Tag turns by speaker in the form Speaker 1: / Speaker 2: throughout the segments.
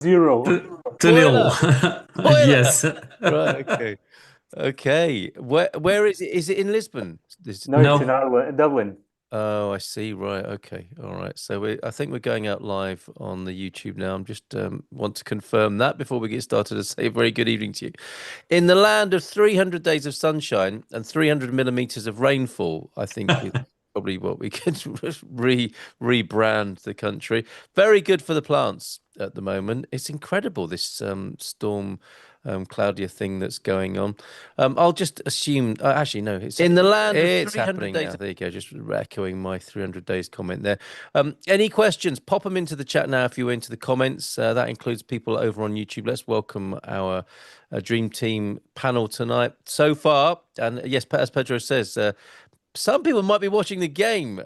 Speaker 1: Zero.
Speaker 2: To nil.
Speaker 3: Spoiler! Spoiler!
Speaker 2: Yes.
Speaker 3: Right, okay. Okay. Where is it? Is it in Lisbon? This
Speaker 1: No, it's in
Speaker 2: No.
Speaker 1: Ireland, Dublin.
Speaker 3: Oh, I see. Right. Okay. All right. So I think we're going out live on the YouTube now. I'm just want to confirm that before we get started to say a very good evening to you. In the land of 300 days of sunshine and 300 millimeters of rainfall, I think is probably what we could rebrand the country. Very good for the plants at the moment. It's incredible, this storm Claudia thing that's going on. I'll just assume, actually, no, it's in the land of it's 300 happening
Speaker 1: days.
Speaker 3: now. There you go, just echoing my 300 days comment there. Any questions? Pop them into the chat now if you're into the comments. That includes people over on YouTube. Let's welcome our Dream Team panel tonight. So far, and yes, as Pedro says, some people might be watching the game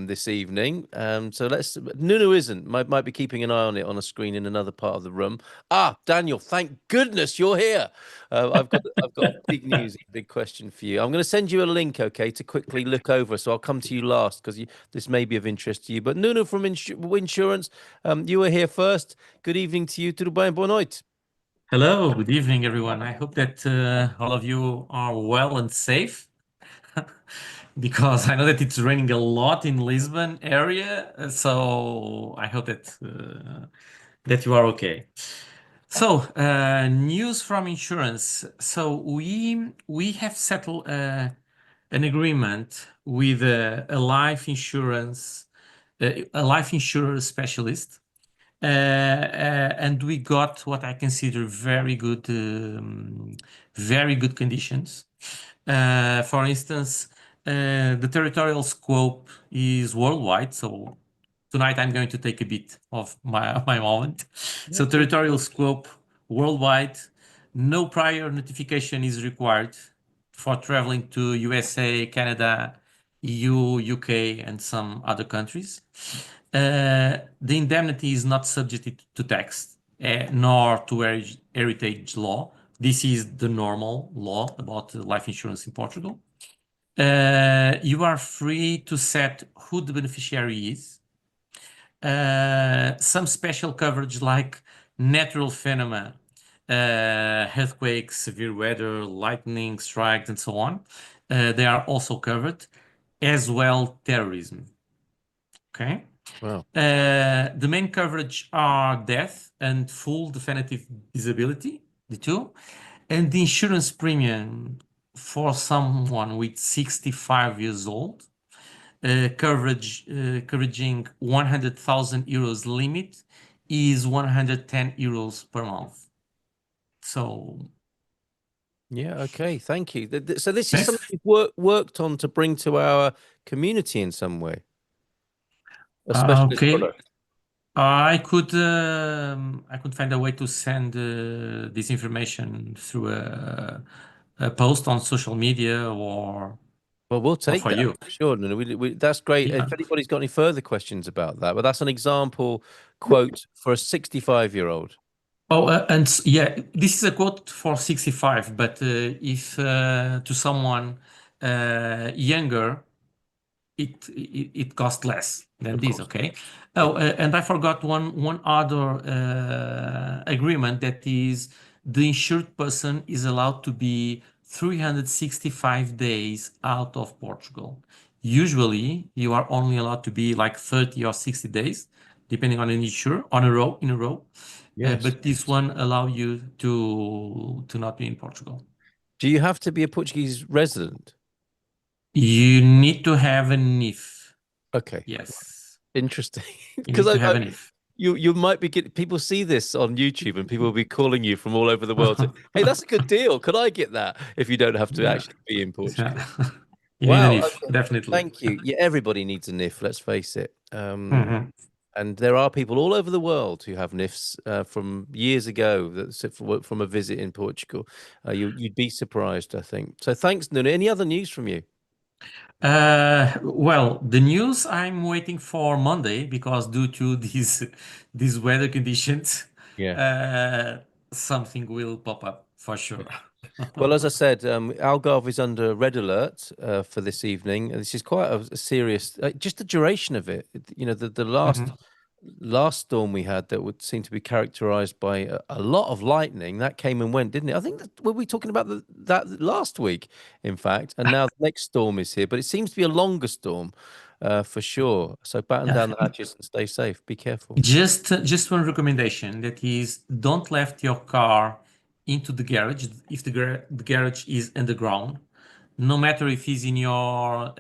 Speaker 3: this evening. So Nuno isn't. Might be keeping an eye on it on a screen in another part of the room. Ah, Daniel, thank goodness you're here. I've got big news, big question for you. I'm going to send you a link, okay, to quickly look over. So I'll come to you last because this may be of interest to you. But Nuno from Insurance, you were here first. Good evening to you. Tudo bem? Boa noite.
Speaker 2: Hello, good evening, everyone. I hope that all of you are well and safe because I know that it's raining a lot in Lisbon area. So I hope that you are okay. So news from insurance. So we have settled an agreement with a life insurance a life insurer specialist. And we got what I consider very good conditions. For instance, the territorial scope is worldwide. So tonight I'm going to take a bit of my moment. So territorial scope worldwide, no prior notification is required for traveling to USA, Canada, EU, UK, and some other countries. The indemnity is not subject to tax nor to heritage law. This is the normal law about life insurance in Portugal. You are free to set who the beneficiary is. Some special coverage like natural phenomena, earthquakes, severe weather, lightning strikes, and so on. They are also covered, as well terrorism. Okay.
Speaker 3: Wow.
Speaker 2: The main coverage are death and full definitive disability, the two, and the insurance premium for someone with 65 years old, covering 100,000 euros limit is 110 euros per month. So
Speaker 3: Yeah, okay, thank you. So this is
Speaker 2: yes.
Speaker 3: something you've worked on to bring to our community in some way, a specialist
Speaker 2: Okay.
Speaker 3: product.
Speaker 2: I could find a way to send this information through a post on social media or
Speaker 3: Well, we'll take
Speaker 2: for
Speaker 3: that
Speaker 2: you.
Speaker 3: for sure. No, that's great.
Speaker 2: Yeah.
Speaker 3: If anybody's got any further questions about that, but that's an example quote for a 65-year-old.
Speaker 2: Oh, yeah, this is a quote for 65, but if to someone younger, it costs less than
Speaker 3: Of
Speaker 2: this.
Speaker 3: course.
Speaker 2: Okay.
Speaker 3: Yeah.
Speaker 2: Oh, and I forgot one other agreement, that is the insured person is allowed to be 365 days out of Portugal. Usually, you are only allowed to be like 30 or 60 days, depending on an insurer, in a row.
Speaker 3: Yes.
Speaker 2: But this one allow you to not be in Portugal.
Speaker 3: Do you have to be a Portuguese resident?
Speaker 2: You need to have an if.
Speaker 3: Okay.
Speaker 2: Yes,
Speaker 3: Interesting.
Speaker 2: you
Speaker 3: Because
Speaker 2: need to have an if.
Speaker 3: you might be getting people see this on YouTube and people will be calling you from all over the world. Hey, that's a good deal. Could I get that if you don't have to
Speaker 2: Yeah.
Speaker 3: actually be in Portugal?
Speaker 2: Yeah. You need an
Speaker 3: Wow.
Speaker 2: if,
Speaker 3: Okay.
Speaker 2: definitely.
Speaker 3: Thank you. Yeah, everybody needs a NIF, let's face it.
Speaker 2: Mhm.
Speaker 3: And there are people all over the world who have NIFs from years ago from a visit in Portugal. You'd be surprised, I think. So thanks, Nuno. Any other news from you?
Speaker 2: Well, the news I'm waiting for Monday because due to these weather conditions,
Speaker 3: Yeah.
Speaker 2: uh, something will pop up for sure.
Speaker 3: Well, as I said, Algarve is under red alert for this evening. This is quite a serious, just the duration of it. You know, the last
Speaker 2: Mhm.
Speaker 3: last storm we had that would seem to be characterized by a lot of lightning, that came and went, didn't it? I think that were we talking about that last week, in fact, and now the next storm is here, but it seems to be a longer storm, for sure. So batten down the hatches and stay safe. Be careful.
Speaker 2: Just one recommendation that is don't left your car into the garage if the garage is underground, no matter if it's in your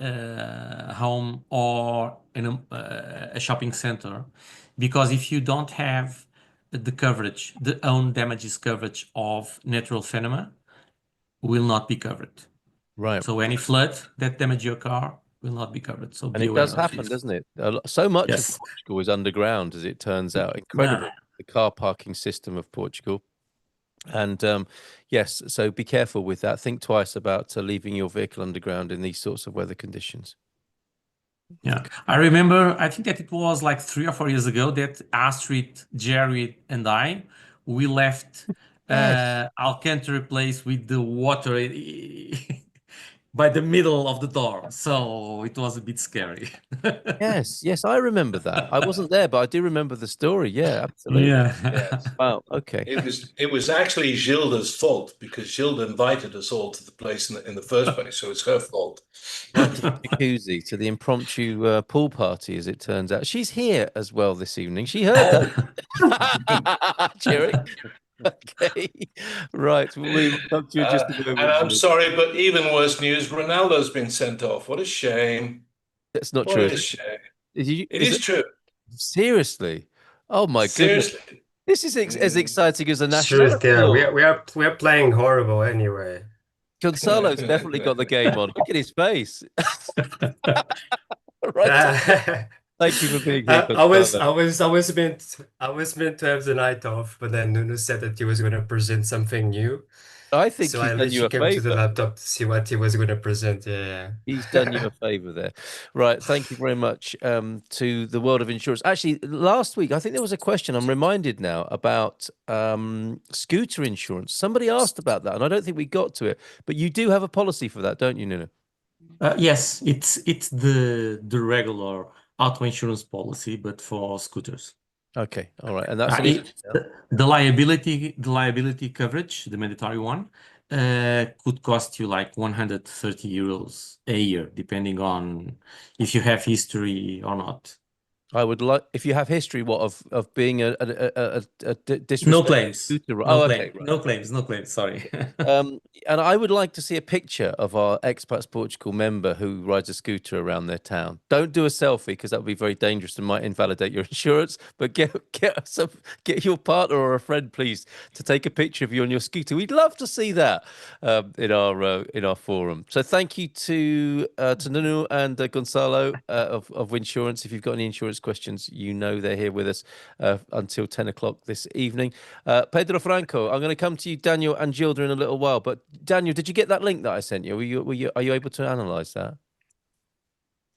Speaker 2: home or in a shopping center, because if you don't have the coverage, the own damages coverage of natural phenomena will not be covered.
Speaker 3: Right.
Speaker 2: So any flood that damage your car will not be covered. So
Speaker 3: And
Speaker 2: be
Speaker 3: it
Speaker 2: aware
Speaker 3: does
Speaker 2: of
Speaker 3: happen,
Speaker 2: this.
Speaker 3: doesn't it? So much of
Speaker 2: Yes.
Speaker 3: Portugal is underground, as it turns out.
Speaker 2: Yeah.
Speaker 3: Incredible, the car parking system of Portugal. And yes, so be careful with that. Think twice about leaving your vehicle underground in these sorts of weather conditions.
Speaker 2: Yeah, I remember, I think that it was like 3 or 4 years ago that Astrid, Jerry, and I, we left
Speaker 3: Yes.
Speaker 2: Alcantara Place with the water by the middle of the door. So it was a bit scary.
Speaker 3: Yes, yes, I remember that. I wasn't there, but I do remember the story. Yeah, absolutely.
Speaker 2: Yeah.
Speaker 3: Yes. Wow. Okay.
Speaker 1: It was actually Gilda's fault because Gilda invited us all to the place in the first place, so it's her fault.
Speaker 3: Right to the jacuzzi, to the impromptu pool party, as it turns out. She's here as well this evening. She heard that. Cheering. Okay. Right. We will come to you in just a
Speaker 1: And I'm
Speaker 3: moment.
Speaker 1: sorry, but even worse news, Ronaldo's been sent off. What a shame.
Speaker 3: That's not
Speaker 1: What
Speaker 3: true, is
Speaker 1: a
Speaker 3: it?
Speaker 1: shame. It
Speaker 3: Is
Speaker 1: is
Speaker 3: it
Speaker 1: true.
Speaker 3: seriously? Oh my goodness.
Speaker 1: Seriously.
Speaker 3: This is as
Speaker 1: Mm.
Speaker 3: exciting as a nationality
Speaker 4: Seriously, yeah, we
Speaker 3: law.
Speaker 4: are, we are we are playing horrible anyway.
Speaker 3: Gonzalo's definitely got the game on. Look at his face. Right. Thank you for being here,
Speaker 4: I was
Speaker 3: Gonzalo.
Speaker 4: I was I was meant to have the night off, but then Nuno said that he was going to present something new,
Speaker 3: I think
Speaker 4: so
Speaker 3: he's
Speaker 4: I
Speaker 3: done you
Speaker 4: literally
Speaker 3: a
Speaker 4: came to the
Speaker 3: favor.
Speaker 4: laptop to see what he was going to present. Yeah.
Speaker 3: He's done you a favor there. Right. Thank you very much to the world of insurance. Actually, last week, I think there was a question, I'm reminded now, about scooter insurance. Somebody asked about that, and I don't think we got to it. But you do have a policy for that, don't you, Nuno?
Speaker 2: Yes, it's the regular auto insurance policy, but for scooters.
Speaker 3: Okay. All right. And that's an issue now.
Speaker 2: The liability coverage, the mandatory one, could cost you like 130 euros a year, depending on if you have history or not.
Speaker 3: I would like, if you have history, what of being a
Speaker 2: No
Speaker 3: disrespectful
Speaker 2: claims.
Speaker 3: scooter.
Speaker 2: No
Speaker 3: Oh,
Speaker 2: claim.
Speaker 3: okay. Right.
Speaker 2: No claims. No claims. Sorry.
Speaker 3: And I would like to see a picture of our Expats Portugal member who rides a scooter around their town. Don't do a selfie because that would be very dangerous and might invalidate your insurance. But get your partner or a friend, please, to take a picture of you on your scooter. We'd love to see that in our forum. So thank you to Nuno and Gonzalo of Winsurance. If you've got any insurance questions, you know they're here with us until 10 o'clock this evening. Pedro Franco, I'm going to come to you, Daniel and Gilda, in a little while. But Daniel, did you get that link that I sent you? Are you able to analyze that?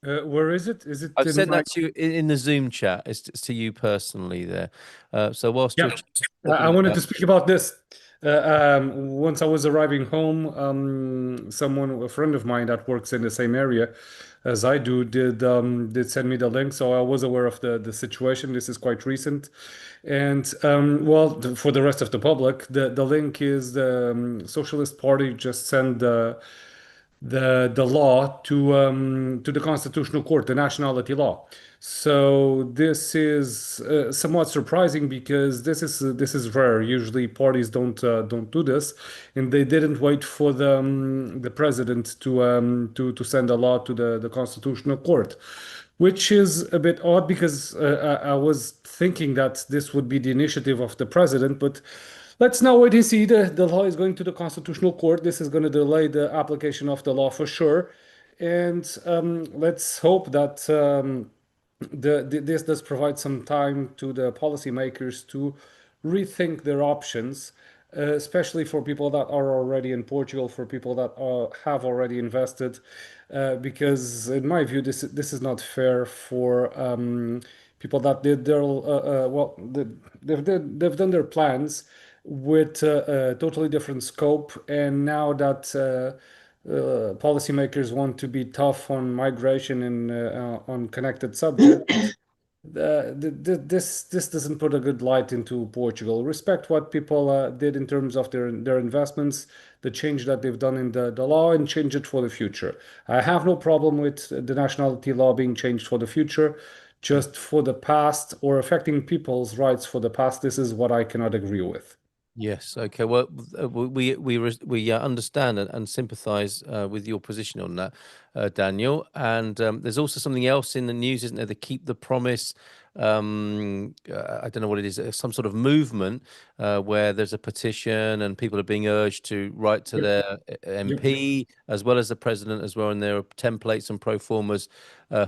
Speaker 4: Where is it? Is it
Speaker 3: I've
Speaker 4: in
Speaker 3: sent
Speaker 4: my...
Speaker 3: that to you in the Zoom chat. It's to you personally there. So whilst
Speaker 4: Yeah,
Speaker 3: you're
Speaker 4: I wanted to speak about this. Once I was arriving home, a friend of mine that works in the same area as I do, did send me the link, so I was aware of the situation. This is quite recent, and for the rest of the public, the link is the Socialist Party just sent the law to the Constitutional Court, the nationality law. So this is somewhat surprising because this is rare. Usually parties don't do this, and they didn't wait for the president to send a law to the Constitutional Court, which is a bit odd because I was thinking that this would be the initiative of the president, but let's now wait and see. The law is going to the Constitutional Court. This is going to delay the application of the law for sure. And let's hope that this does provide some time to the policymakers to rethink their options, especially for people that are already in Portugal, for people that have already invested, because in my view, this is not fair for people that did their they've done their plans with a totally different scope, and now that policymakers want to be tough on migration and on connected subjects, This doesn't put a good light into Portugal. Respect what people did in terms of their investments, the change that they've done in the law, and change it for the future. I have no problem with the nationality law being changed for the future. Just for the past or affecting people's rights for the past, this is what I cannot agree with.
Speaker 3: Yes. Okay. Well, we understand and sympathise with your position on that, Daniel. And there's also something else in the news, isn't there? The Keep the Promise. I don't know what it is. Some sort of movement where there's a petition and people are being urged to write to
Speaker 4: Yep.
Speaker 3: their
Speaker 4: Yep.
Speaker 3: MP as well as the president as well, and there are templates and pro formas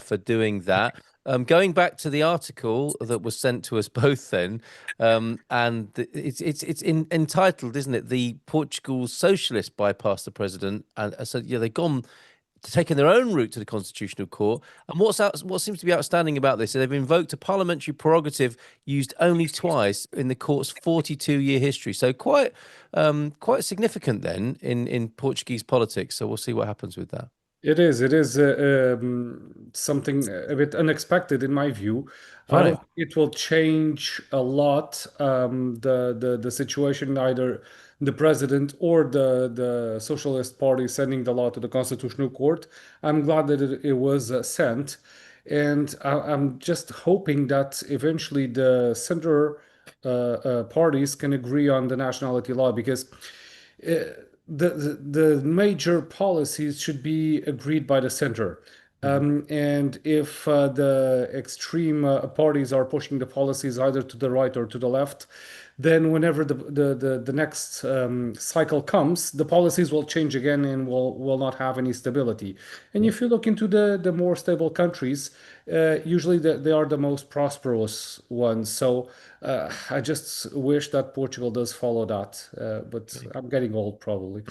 Speaker 3: for doing that. Going back to the article that was sent to us both, then. And it's entitled, isn't it? The Portugal Socialists bypass the president, and so yeah, they've gone taken their own route to the Constitutional Court. And what seems to be outstanding about this is they've invoked a parliamentary prerogative used only twice in the court's 42-year history. So quite significant then in Portuguese politics. So we'll see what happens with that.
Speaker 4: It is. It is something a bit unexpected in my view. I
Speaker 3: Right.
Speaker 4: don't think it will change a lot the situation, either the president or the Socialist Party sending the law to the Constitutional Court. I'm glad that it was sent, and I'm just hoping that eventually the center parties can agree on the nationality law, because the major policies should be agreed by the center. And if the extreme parties are pushing the policies either to the right or to the left, then whenever the next cycle comes, the policies will change again and will not have any stability. And if you look into the more stable countries, usually they are the most prosperous ones. So I just wish that Portugal does follow that. But I'm getting old, probably.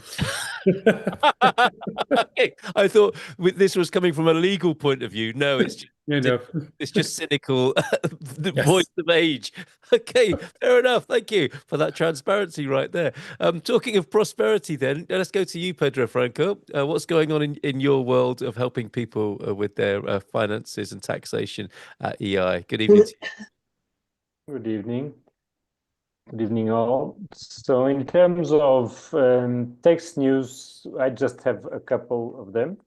Speaker 3: I thought this was coming from a legal point of view. No,
Speaker 4: You know,
Speaker 3: it's just cynical, the voice
Speaker 4: yes.
Speaker 3: of age. Okay, fair enough. Thank you for that transparency right there. Talking of prosperity, then let's go to you, Pedro Franco. What's going on in your world of helping people with their finances and taxation at EI? Good evening to you.
Speaker 5: Good evening. Good evening, all. So in terms of tax news, I just have a couple of them.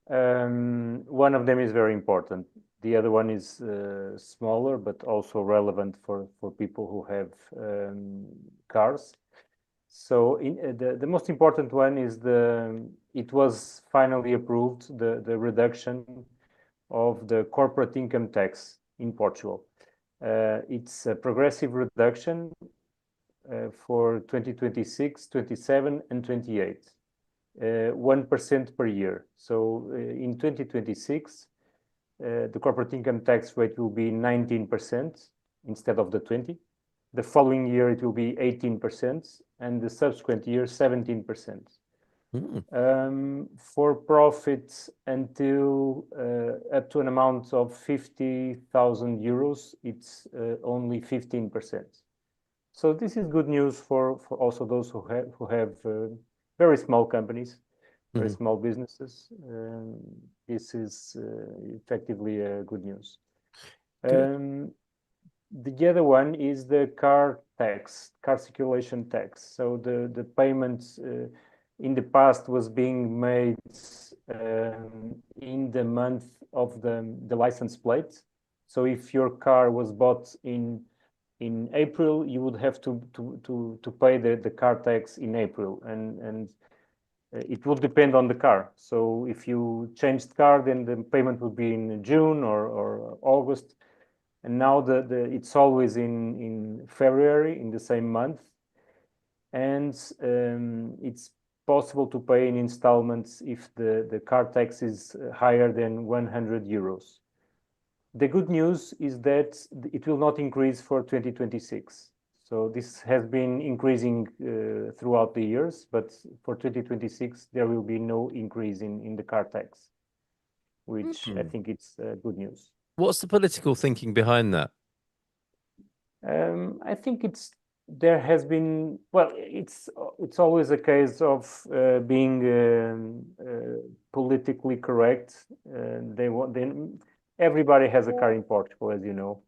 Speaker 5: One of them is very important. The other one is smaller, but also relevant for people who have cars. So the most important one is it was finally approved, the reduction of the corporate income tax in Portugal. It's a progressive reduction for 2026, 27, and 28, 1% per year. So in 2026, the corporate income tax rate will be 19% instead of the 20. The following year, it will be 18%, and the subsequent year, 17%. For profits until up to an amount of 50,000 euros, it's only 15%. So this is good news for also those who have very small companies, very small businesses. This is effectively good news. The other one is the car tax, car circulation tax. So the payments in the past was being made in the month of the license plate. So if your car was bought in April, you would have to pay the car tax in April, and it would depend on the car. So if you changed car, then the payment would be in June or August. And now it's always in February, in the same month, and it's possible to pay in installments if the car tax is higher than 100 euros. The good news is that it will not increase for 2026. So this has been increasing throughout the years, but for 2026, there will be no increase in the car tax, which I think it's good news.
Speaker 3: What's the political thinking behind that?
Speaker 5: I think there has been, well, it's always a case of being politically correct. everybody has a car in Portugal, as you know.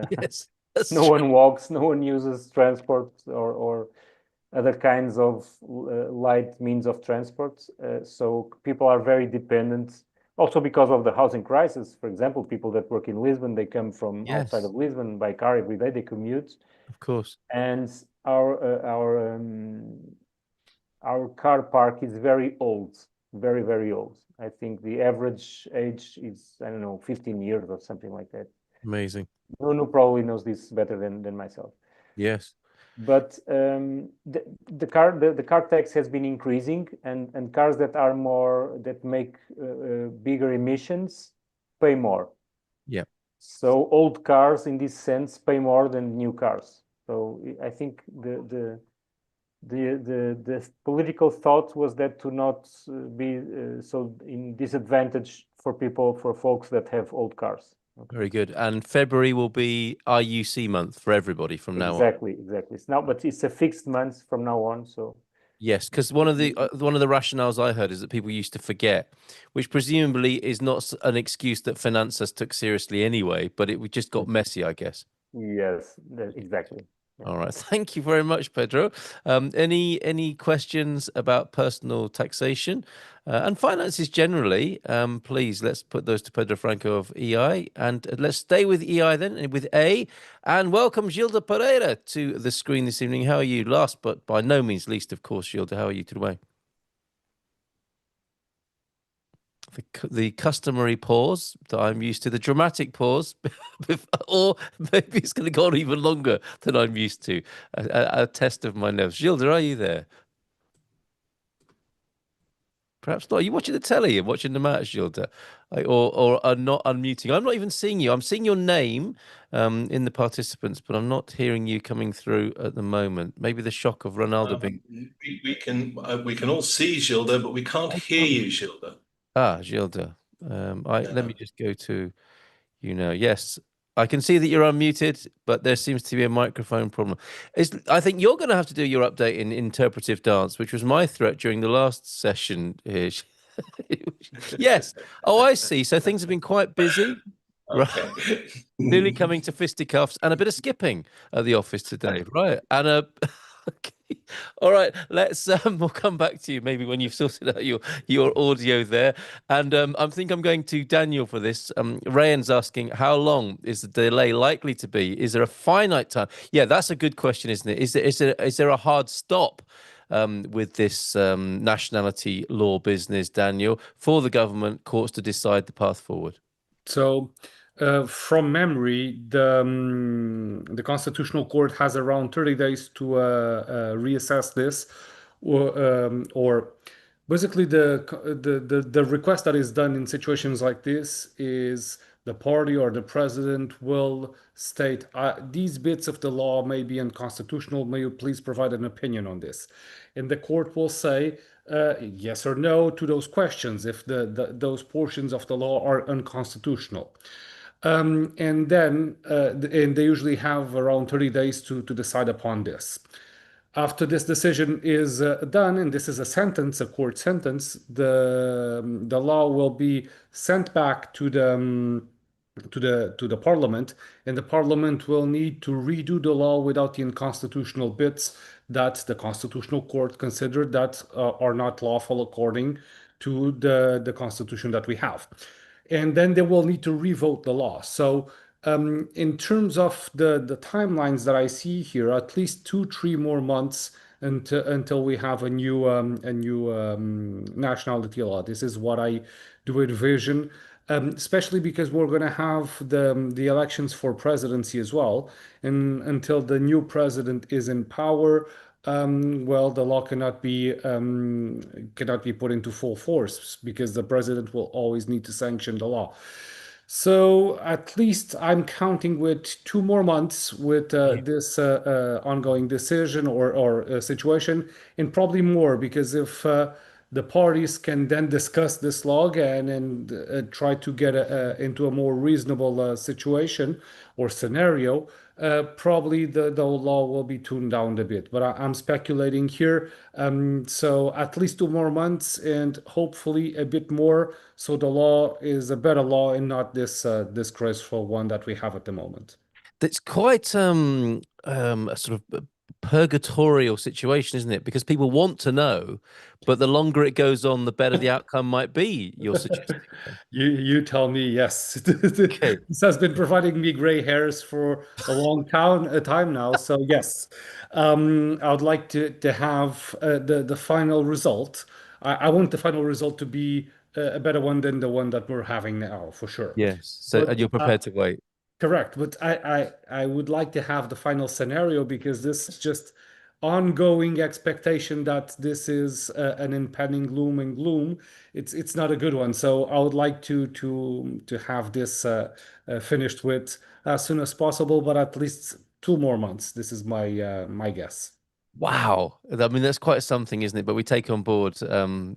Speaker 3: Yes, that's
Speaker 5: No
Speaker 3: true.
Speaker 5: one walks, no one uses transport or other kinds of light means of transport. So people are very dependent. Also because of the housing crisis, for example, people that work in Lisbon, they come from outside
Speaker 3: Yes,
Speaker 5: of Lisbon by car every day, they commute.
Speaker 3: of course.
Speaker 5: And our car park is very old, very, very old. I think the average age is, I don't know, 15 years or something like that.
Speaker 3: Amazing.
Speaker 5: Bruno probably knows this better than myself.
Speaker 3: Yes.
Speaker 5: But the car tax has been increasing, and cars that make bigger emissions pay more.
Speaker 3: Yeah.
Speaker 5: So old cars, in this sense, pay more than new cars. So I think the political thought was that to not be so in disadvantage for people, for folks that have old cars. Okay.
Speaker 3: Very good. And February will be IUC month for everybody from now on.
Speaker 5: Exactly. It's now, but it's a fixed month from now on. So
Speaker 3: Yes, because one of the rationales I heard is that people used to forget, which presumably is not an excuse that Finanzas took seriously anyway, but it just got messy, I guess.
Speaker 5: yes, exactly.
Speaker 3: All right. Thank you very much, Pedro. Any questions about personal taxation and finances generally? Please, let's put those to Pedro Franco of EI. And let's stay with EI then, with A. And welcome Gilda Pereira to the screen this evening. How are you? Last but by no means least, of course, Gilda, how are you today? The customary pause that I'm used to, the dramatic pause, or maybe it's going to go on even longer than I'm used to. A test of my nerves. Gilda, are you there? Perhaps not. Are you watching the telly and watching the match, Gilda? Or are not unmuting? I'm not even seeing you. I'm seeing your name in the participants, but I'm not hearing you coming through at the moment. Maybe the shock of Ronaldo being...
Speaker 1: We can all see Gilda, but we can't hear you, Gilda.
Speaker 3: Gilda. Let me just go to you now. Yes, I can see that you're unmuted, but there seems to be a microphone problem. I think you're going to have to do your update in interpretive dance, which was my threat during the last session here. Yes. Oh, I see. So things have been quite busy.
Speaker 1: Okay.
Speaker 3: Nearly coming to fisticuffs and a bit of skipping at the office today, right? And okay. All right, let's we'll come back to you maybe when you've sorted out your audio there. And I think I'm going to Daniel for this. Rayan's asking, how long is the delay likely to be? Is there a finite time? Yeah, that's a good question, isn't it? Is there a hard stop with this nationality law business, Daniel, for the government courts to decide the path forward?
Speaker 4: So, from memory, the Constitutional Court has around 30 days to reassess this, or basically the request that is done in situations like this is the party or the president will state these bits of the law may be unconstitutional. May you please provide an opinion on this? And the court will say yes or no to those questions if those portions of the law are unconstitutional. And then and they usually have around 30 days to decide upon this. After this decision is done, and this is a sentence, a court sentence, the law will be sent back to the parliament, and the parliament will need to redo the law without the unconstitutional bits that the constitutional court considered that are not lawful according to the constitution that we have. And then they will need to revote the law. So in terms of the timelines that I see here, at least 2-3 more months until we have a new nationality law. This is what I do envision, especially because we're going to have the elections for presidency as well, and until the new president is in power. Well, the law cannot be put into full force because the president will always need to sanction the law. So at least I'm counting with 2 more months with this ongoing decision or situation, and probably more because if the parties can then discuss this law again and try to get into a more reasonable situation or scenario. Probably the law will be tuned down a bit, but I'm speculating here. So at least 2 more months and hopefully a bit more, so the law is a better law and not this disgraceful one that we have at the moment.
Speaker 3: That's quite a sort of purgatorial situation, isn't it? Because people want to know, but the longer it goes on, the better the outcome might be, you're suggesting.
Speaker 4: You tell me, yes.
Speaker 3: Okay.
Speaker 4: This has been providing me gray hairs for a long time now. So yes, I would like to have the final result. I want the final result to be a better one than the one that we're having now, for sure.
Speaker 3: Yes. So, and
Speaker 4: But
Speaker 3: you're prepared to wait.
Speaker 4: correct, but I would like to have the final scenario because this is just ongoing expectation that this is an impending gloom and gloom. It's not a good one. So I would like to have this finished with as soon as possible, but at least 2 more months. This is my guess.
Speaker 3: Wow. I mean, that's quite something, isn't it? But we take on board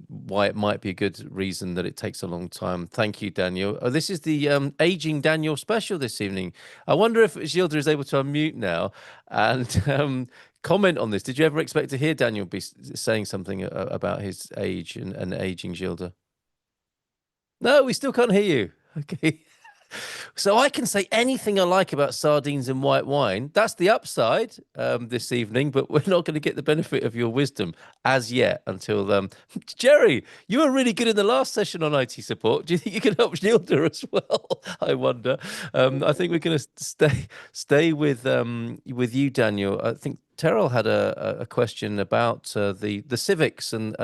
Speaker 3: why it might be a good reason that it takes a long time. Thank you, Daniel. Oh, this is the Aging Daniel special this evening. I wonder if Gilda is able to unmute now and comment on this. Did you ever expect to hear Daniel be saying something about his age and aging, Gilda? No, we still can't hear you. Okay. So I can say anything I like about sardines and white wine. That's the upside this evening, but we're not going to get the benefit of your wisdom as yet until Jerry, you were really good in the last session on IT support. Do you think you can help Gilda as well? I wonder. I think we're going to stay with you, Daniel. I think Terrell had a question about the civics and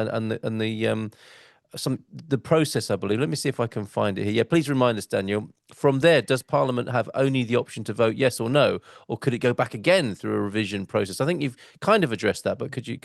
Speaker 3: the process, I believe. Let me see if I can find it here. Yeah, please remind us, Daniel. From there, does Parliament have only the option to vote yes or no, or could it go back again through a revision process? I think you've kind of addressed that, but could you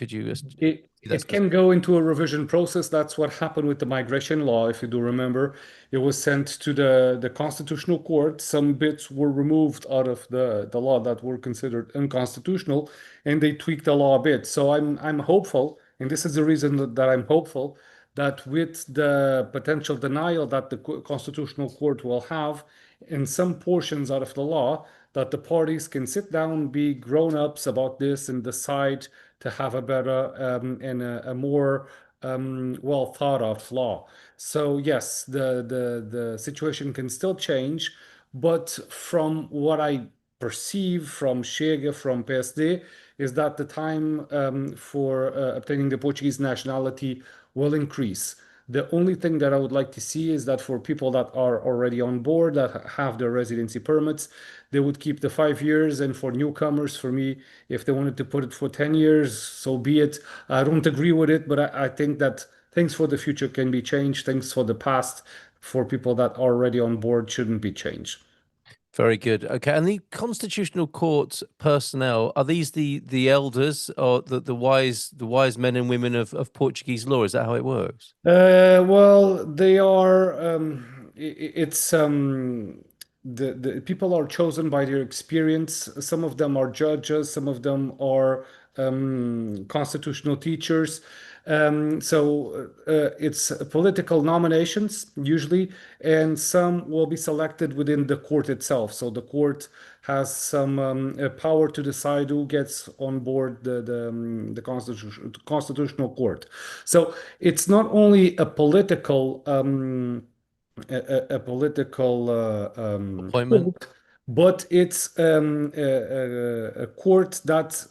Speaker 4: It can go into a revision process. That's what happened with the migration law, if you do remember. It was sent to the Constitutional Court. Some bits were removed out of the law that were considered unconstitutional, and they tweaked the law a bit. So I'm hopeful, and this is the reason that I'm hopeful, that with the potential denial that the Constitutional Court will have in some portions out of the law, that the parties can sit down, be grown-ups about this, and decide to have a better and a more well thought of law. So yes, the situation can still change, but from what I perceive from Chega, from PSD, is that the time for obtaining the Portuguese nationality will increase. The only thing that I would like to see is that for people that are already on board, that have their residency permits, they would keep the 5 years. And for newcomers, for me, if they wanted to put it for 10 years, so be it. I don't agree with it, but I think that things for the future can be changed. Things for the past, for people that are already on board, shouldn't be changed.
Speaker 3: Very good. Okay, and the Constitutional Court personnel, are these the elders or the wise men and women of Portuguese law? Is that how it works?
Speaker 4: Well, they are. It's the people are chosen by their experience. Some of them are judges. Some of them are constitutional teachers. So it's political nominations usually, and some will be selected within the court itself. So the court has some power to decide who gets on board the constitutional court. So it's not only a political a political
Speaker 3: Appointment.
Speaker 4: court, but it's a court that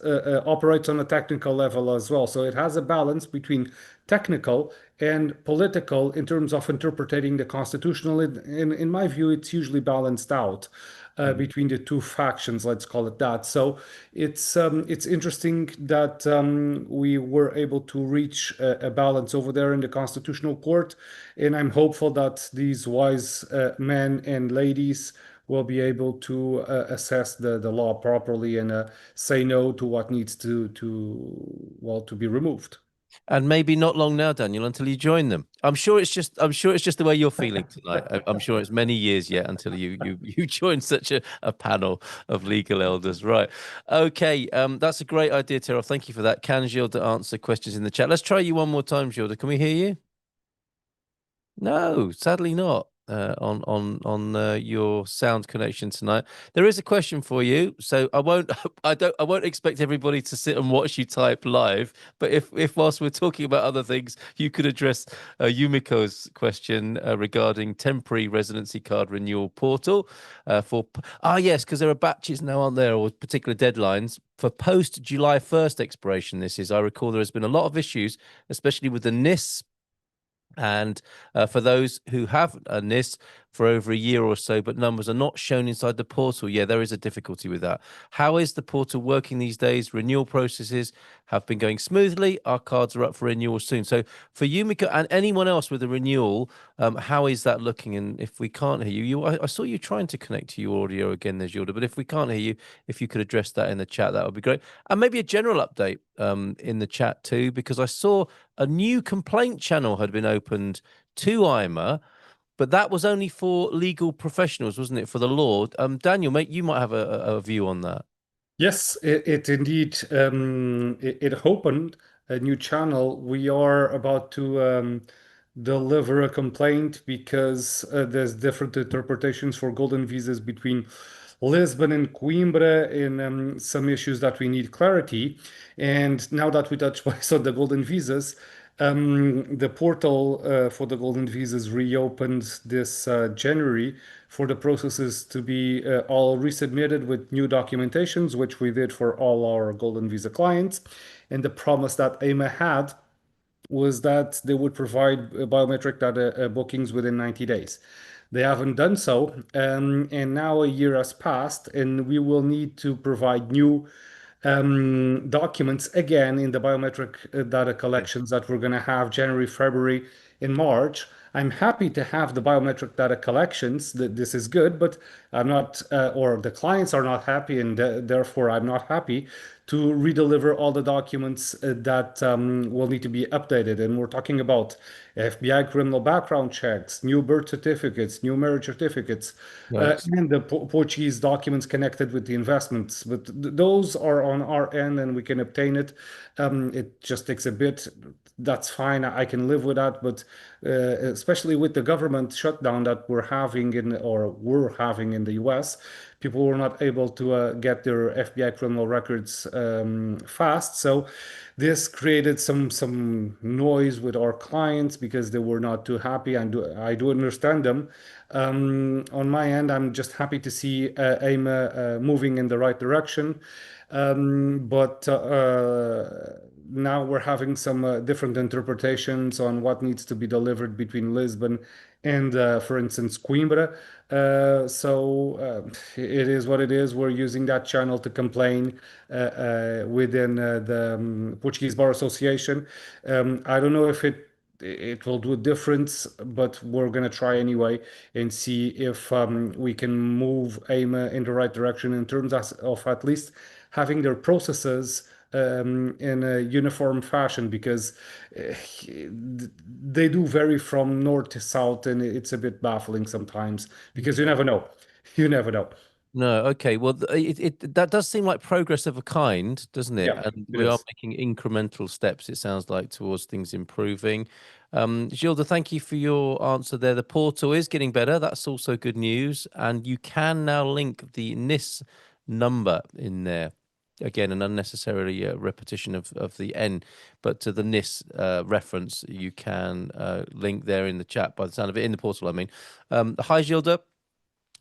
Speaker 4: operates on a technical level as well. So it has a balance between technical and political in terms of interpreting the constitutional. In my view, it's usually balanced out between the two factions, let's call it that. So it's interesting that we were able to reach a balance over there in the Constitutional Court, and I'm hopeful that these wise men and ladies will be able to assess the law properly and say no to what needs to be removed.
Speaker 3: And maybe not long now, Daniel, until you join them. I'm sure it's just the way you're feeling tonight. I'm sure it's many years yet until you join such a panel of legal elders. Right. Okay. That's a great idea, Terrell. Thank you for that. Can Gilda answer questions in the chat? Let's try you one more time, Gilda. Can we hear you? No, sadly not. On your sound connection tonight. There is a question for you, so I won't expect everybody to sit and watch you type live. But if whilst we're talking about other things, you could address Yumiko's question regarding temporary residency card renewal portal yes, because there are batches now, aren't there, or particular deadlines for post July 1st expiration. This is, I recall, there has been a lot of issues, especially with the NIS. And for those who have a NIS for over a year or so, but numbers are not shown inside the portal, yeah, there is a difficulty with that. How is the portal working these days? Renewal processes have been going smoothly. Our cards are up for renewal soon. So for Yumiko and anyone else with a renewal, how is that looking? And if we can't hear you, I saw you trying to connect to your audio again there, Gilda, but if we can't hear you, if you could address that in the chat, that would be great. And maybe a general update in the chat too, because I saw a new complaint channel had been opened to AIMA, but that was only for legal professionals, wasn't it, for the law? Daniel, mate, you might have a view on that.
Speaker 4: Yes, it indeed it opened a new channel. We are about to deliver a complaint because there's different interpretations for golden visas between Lisbon and Coimbra in some issues that we need clarity. And now that we touch base on the golden visas, the portal for the golden visas reopened this January for the processes to be all resubmitted with new documentations, which we did for all our golden visa clients. And the promise that AIMA had was that they would provide biometric data bookings within 90 days. They haven't done so, and now a year has passed, and we will need to provide new documents again in the biometric data collections that we're going to have January, February, in March. I'm happy to have the biometric data collections. This is good, but I'm not, or the clients are not happy, and therefore I'm not happy to redeliver all the documents that will need to be updated. And we're talking about FBI criminal background checks, new birth certificates, new marriage certificates,
Speaker 3: Right.
Speaker 4: and the Portuguese documents connected with the investments. But those are on our end and we can obtain it. It just takes a bit. That's fine. I can live with that. But especially with the government shutdown that we're having were having in the US, people were not able to get their FBI criminal records fast. So this created some noise with our clients because they were not too happy, and I do understand them. On my end, I'm just happy to see AIMA moving in the right direction. But now we're having some different interpretations on what needs to be delivered between Lisbon and, for instance, Coimbra. It is what it is. We're using that channel to complain within the Portuguese Bar Association. I don't know if it will do a difference, but we're going to try anyway and see if we can move AIMA in the right direction in terms of at least having their processes in a uniform fashion, because they do vary from north to south, and it's a bit baffling sometimes because you never know. You never know.
Speaker 3: No, okay. Well, that does seem like progress of a kind, doesn't it?
Speaker 4: Yeah,
Speaker 3: And
Speaker 4: it
Speaker 3: we are
Speaker 4: is.
Speaker 3: making incremental steps, it sounds like, towards things improving. Gilda, thank you for your answer there. The portal is getting better. That's also good news. And you can now link the NIS number in there. Again, an unnecessarily repetition of the N, but to the NIS reference, you can link there in the chat by the sound of it, in the portal, I mean. Hi, Gilda.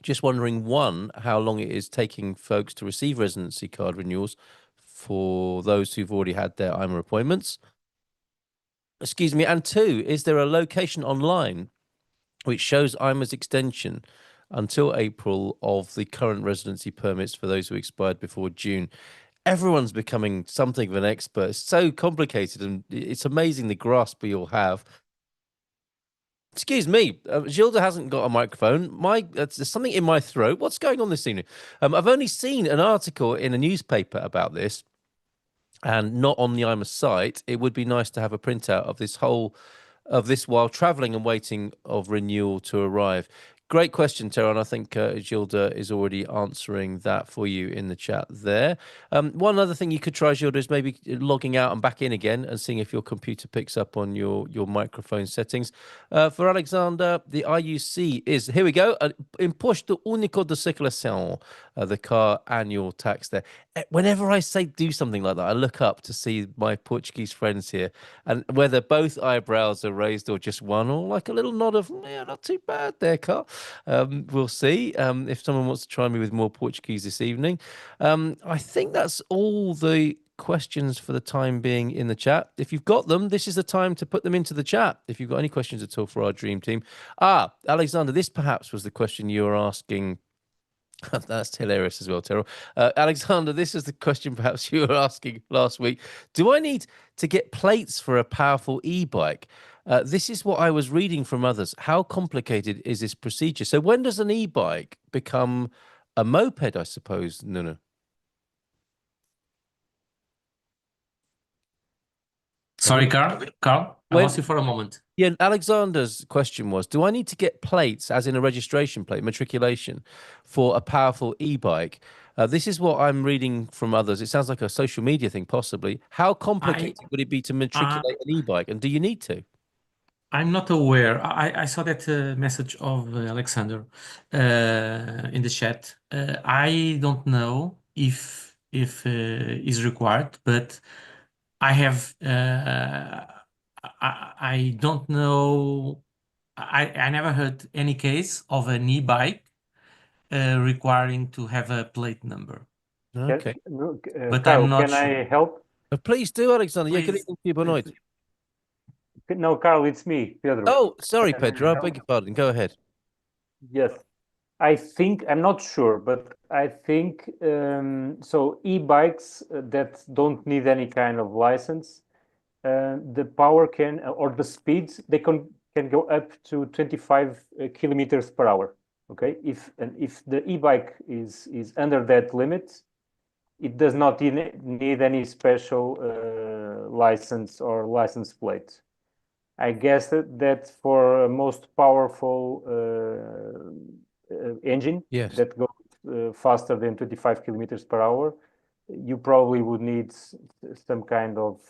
Speaker 3: Just wondering, one, how long it is taking folks to receive residency card renewals for those who've already had their AIMA appointments. Excuse me. And two, is there a location online which shows AIMA's extension until April of the current residency permits for those who expired before June? Everyone's becoming something of an expert. It's so complicated, and it's amazing the grasp we all have. Excuse me, Gilda hasn't got a microphone. There's something in my throat. What's going on this evening? I've only seen an article in a newspaper about this, and not on the AIMA site, it would be nice to have a printout of this while traveling and waiting of renewal to arrive. Great question, Tara, and I think Gilda is already answering that for you in the chat there. One other thing you could try, Gilda, is maybe logging out and back in again and seeing if your computer picks up on your microphone settings. For Alexander, the IUC is, here we go, Imposto Único de Circulação, the car annual tax there. Whenever I say do something like that, I look up to see my Portuguese friends here, and whether both eyebrows are raised or just one, or like a little nod of, yeah, not too bad there, Carl. We'll see if someone wants to try me with more Portuguese this evening. I think that's all the questions for the time being in the chat. If you've got them, this is the time to put them into the chat. If you've got any questions at all for our dream team. Alexander, this perhaps was the question you were asking. That's hilarious as well, Terrell. Alexander, this is the question perhaps you were asking last week. Do I need to get plates for a powerful e-bike? This is what I was reading from others. How complicated is this procedure? So when does an e-bike become a moped, I suppose, Nuno?
Speaker 2: Sorry, Carl. I lost you for a moment.
Speaker 3: Yeah, Alexander's question was, do I need to get plates, as in a registration plate, matriculation, for a powerful e-bike? This is what I'm reading from others. It sounds like a social media thing, possibly. How complicated would it be to matriculate an e-bike, and do you need to?
Speaker 2: I'm not aware. I saw that message of Alexander in the chat. I don't know if is required, but I have. I don't know. I never heard any case of an e-bike requiring to have a plate number.
Speaker 3: Okay.
Speaker 2: But
Speaker 5: Carl,
Speaker 2: I'm not
Speaker 5: can I
Speaker 2: sure.
Speaker 5: help?
Speaker 3: Please do, Alexander. Yeah, good
Speaker 2: Please.
Speaker 3: evening to you, boa noite.
Speaker 5: No, Carl, it's me, Pedro.
Speaker 3: Oh, sorry,
Speaker 5: Can I
Speaker 3: Pedro. I
Speaker 5: help?
Speaker 3: beg your pardon. Go ahead.
Speaker 5: Yes. I think, I'm not sure, but I think so e-bikes that don't need any kind of license, the power can, or the speeds, they can go up to 25 kilometers per hour. Okay, if the e-bike is under that limit, it does not need any special license or license plate. I guess that for a most powerful engine
Speaker 3: Yes.
Speaker 5: that goes faster than 25 kilometers per hour, you probably would need some kind of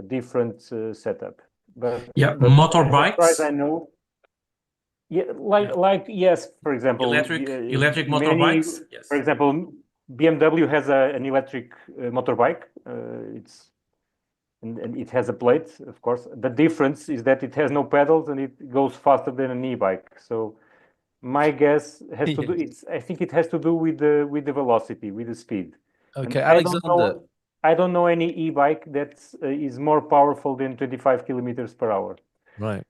Speaker 5: different setup. But
Speaker 2: Yeah,
Speaker 5: as far as
Speaker 2: motorbikes,
Speaker 5: I know, yeah, like yes, for example,
Speaker 2: electric
Speaker 5: many,
Speaker 2: motorbikes. Yes.
Speaker 5: for example, BMW has an electric motorbike. And it has a plate, of course. The difference is that it has no pedals and it goes faster than an e-bike. So my guess has to do. I think it has to do with the velocity, with the speed.
Speaker 3: Okay,
Speaker 5: And
Speaker 3: Alexander.
Speaker 5: I don't know any e-bike that is more powerful than 25 kilometers per hour.
Speaker 3: Right.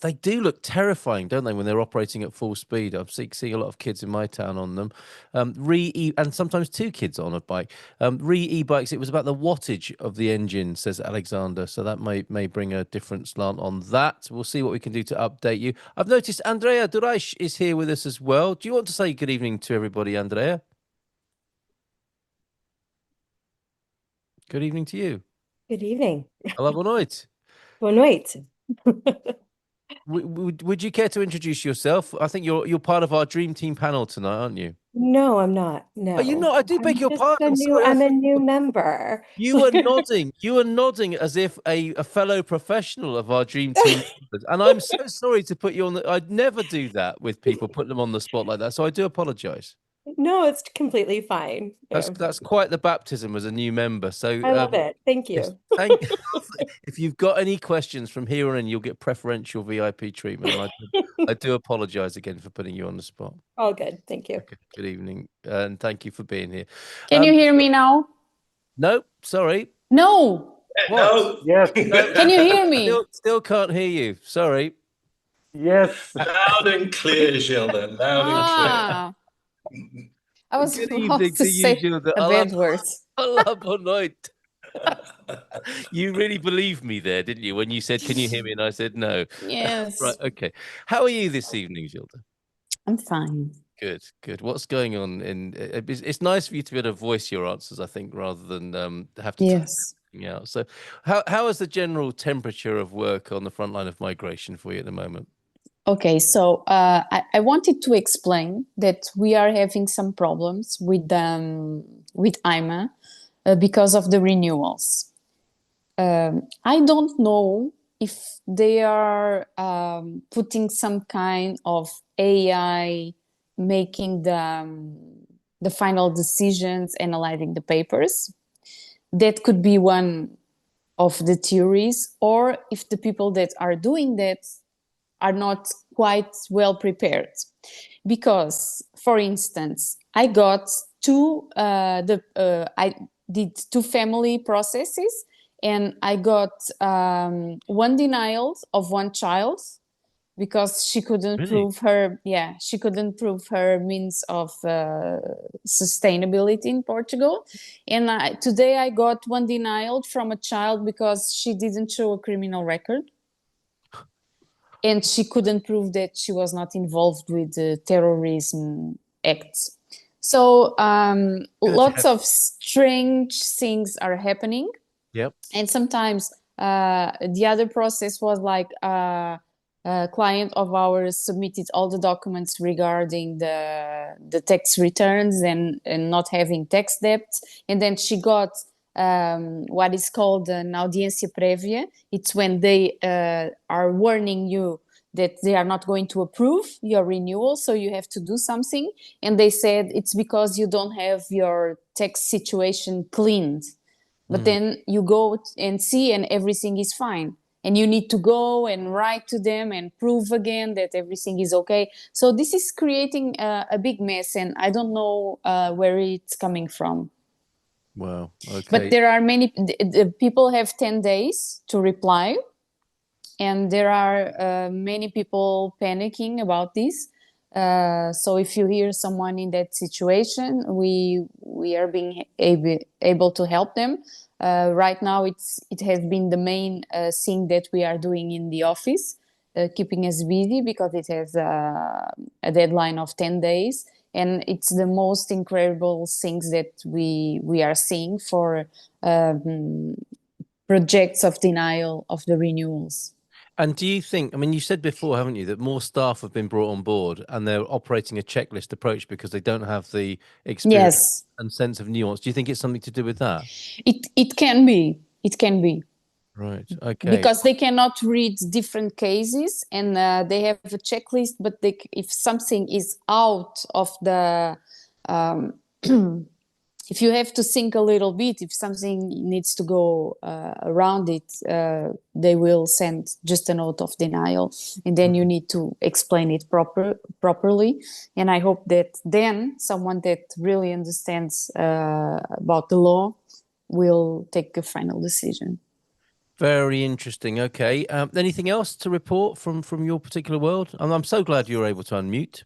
Speaker 3: They do look terrifying, don't they, when they're operating at full speed? I'm seeing a lot of kids in my town on them. And sometimes two kids on a bike. E-bikes, it was about the wattage of the engine, says Alexander. So that may bring a different slant on that. We'll see what we can do to update you. I've noticed Andrea Durais is here with us as well. Do you want to say good evening to everybody, Andrea? Good evening to you.
Speaker 6: Good evening.
Speaker 3: Hello, boa noite.
Speaker 6: Boa noite.
Speaker 3: Would you care to introduce yourself? I think you're part of our dream team panel tonight, aren't you?
Speaker 6: No, I'm not. No.
Speaker 3: Are you not? I do beg your pardon.
Speaker 6: I'm a new member.
Speaker 3: You were nodding. You were nodding as if a fellow professional of our dream team. And I'm so sorry to put you on. I'd never do that with people, put them on the spot like that. So I do apologize.
Speaker 6: No, it's completely fine.
Speaker 3: That's quite the baptism as a new member. So
Speaker 6: I love it. Thank you.
Speaker 3: Yes, if you've got any questions from here on in, you'll get preferential VIP treatment. I do apologize again for putting you on the spot.
Speaker 6: All good. Thank you.
Speaker 3: Okay, good evening, and thank you for being here.
Speaker 7: Can you hear me now?
Speaker 3: No, sorry.
Speaker 7: No.
Speaker 3: What?
Speaker 1: No.
Speaker 5: Yes.
Speaker 3: No,
Speaker 7: Can you hear me?
Speaker 3: Still can't hear you. Sorry.
Speaker 5: Yes.
Speaker 1: Loud and clear, Gilda. Loud and
Speaker 7: Ah, I was
Speaker 3: Good
Speaker 7: about
Speaker 3: evening
Speaker 7: to
Speaker 3: to you,
Speaker 7: say
Speaker 3: Gilda.
Speaker 7: a bad word.
Speaker 3: Hello, boa noite. You really believed me there, didn't you? When you said, "Can you hear me?" and I said, "No."
Speaker 7: Yes.
Speaker 3: Right. Okay. How are you this evening, Gilda?
Speaker 7: I'm fine.
Speaker 3: Good, good. What's going on? It's nice for you to be able to voice your answers, I think, rather than have to
Speaker 7: Yes.
Speaker 3: Yeah. So how is the general temperature of work on the front line of migration for you at the moment?
Speaker 7: Okay, so I wanted to explain that we are having some problems with AIMA because of the renewals. I don't know if they are putting some kind of AI making the final decisions, analyzing the papers. That could be one of the theories, or if the people that are doing that are not quite well prepared. Because, for instance, I did two family processes, and I got one denial of one child because she couldn't
Speaker 3: Really?
Speaker 7: prove her means of sustainability in Portugal. And today I got one denial from a child because she didn't show a criminal record. And she couldn't prove that she was not involved with the terrorism acts. So lots of strange things are happening.
Speaker 3: Yep.
Speaker 7: And sometimes the other process was like a client of ours submitted all the documents regarding the tax returns and not having tax debt. And then she got what is called an audiencia prévia. It's when they are warning you that they are not going to approve your renewal, so you have to do something. And they said it's because you don't have your tax situation cleaned. But then you go and see and everything is fine. And you need to go and write to them and prove again that everything is okay. So this is creating a big mess, and I don't know where it's coming from.
Speaker 3: Wow. Okay.
Speaker 7: But there are many people have 10 days to reply, and there are many people panicking about this. So if you hear someone in that situation, we are being able to help them. Right now, it has been the main thing that we are doing in the office, keeping us busy because it has a deadline of 10 days. And it's the most incredible things that we are seeing for projects of denial of the renewals.
Speaker 3: And do you think, I mean, you said before, haven't you, that more staff have been brought on board and they're operating a checklist approach because they don't have the experience
Speaker 7: Yes,
Speaker 3: and sense of nuance. Do you think it's something to do with that?
Speaker 7: it can be. It can be.
Speaker 3: Right. Okay.
Speaker 7: Because they cannot read different cases, and they have a checklist, but if something is out of the if you have to think a little bit, if something needs to go around it, they will send just a note of denial, and then you need to explain it properly. And I hope that then someone that really understands about the law will take a final decision.
Speaker 3: Very interesting. Okay. Anything else to report from your particular world? I'm so glad you were able to unmute.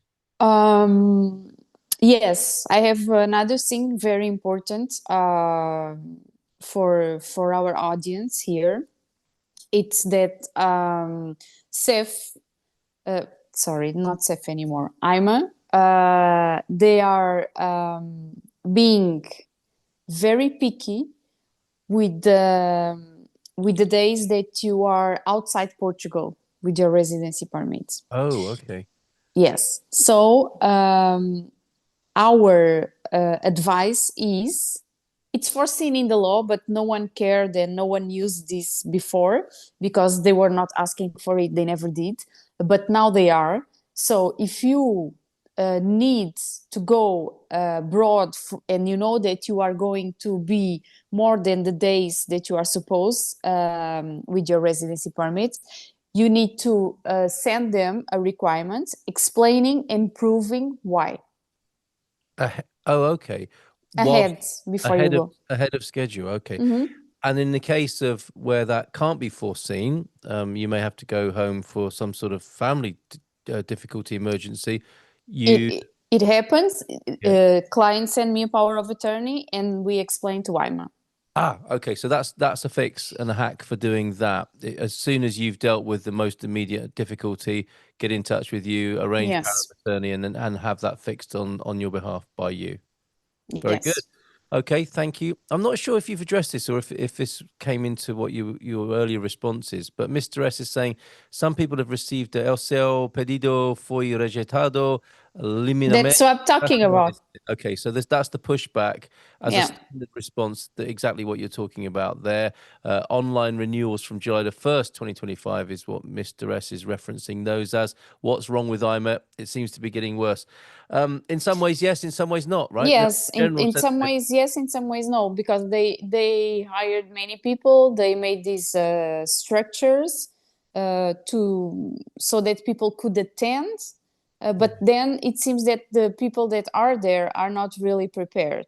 Speaker 7: Yes, I have another thing very important for our audience here. It's that CEF, sorry, not CEF anymore, AIMA, they are being very picky with the days that you are outside Portugal with your residency permit.
Speaker 3: Oh, okay.
Speaker 7: Yes. So our advice is, it's foreseen in the law, but no one cared and no one used this before because they were not asking for it. They never did. But now they are. So if you need to go abroad and you know that you are going to be more than the days that you are supposed with your residency permit, you need to send them a requirement explaining and proving why.
Speaker 3: Oh, okay.
Speaker 7: Ahead before you go.
Speaker 3: Ahead of schedule. Okay.
Speaker 7: Mhm.
Speaker 3: And in the case of where that can't be foreseen, you may have to go home for some sort of family difficulty emergency.
Speaker 7: It happens.
Speaker 3: Yeah.
Speaker 7: Clients send me a power of attorney and we explain to AIMA.
Speaker 3: Okay. So that's a fix and a hack for doing that. As soon as you've dealt with the most immediate difficulty, get in touch with you, arrange power
Speaker 7: Yes.
Speaker 3: of attorney, and have that fixed on your behalf by you. Very good.
Speaker 7: Yes.
Speaker 3: Okay, thank you. I'm not sure if you've addressed this or if this came into what your earlier responses, but Mr. S is saying some people have received el seu pedido foi rejeitado,
Speaker 7: That's what I'm talking about.
Speaker 3: Okay, so that's the pushback as a
Speaker 7: Yeah.
Speaker 3: standard response to exactly what you're talking about there. Online renewals from July the 1st, 2025 is what Mr. S is referencing those as. What's wrong with AIMA? It seems to be getting worse. In some ways, yes, in some ways not, right?
Speaker 7: Yes,
Speaker 3: General
Speaker 7: in some
Speaker 3: sentiment.
Speaker 7: ways yes, in some ways no, because they hired many people. They made these structures so that people could attend, but then it seems that the people that are there are not really prepared.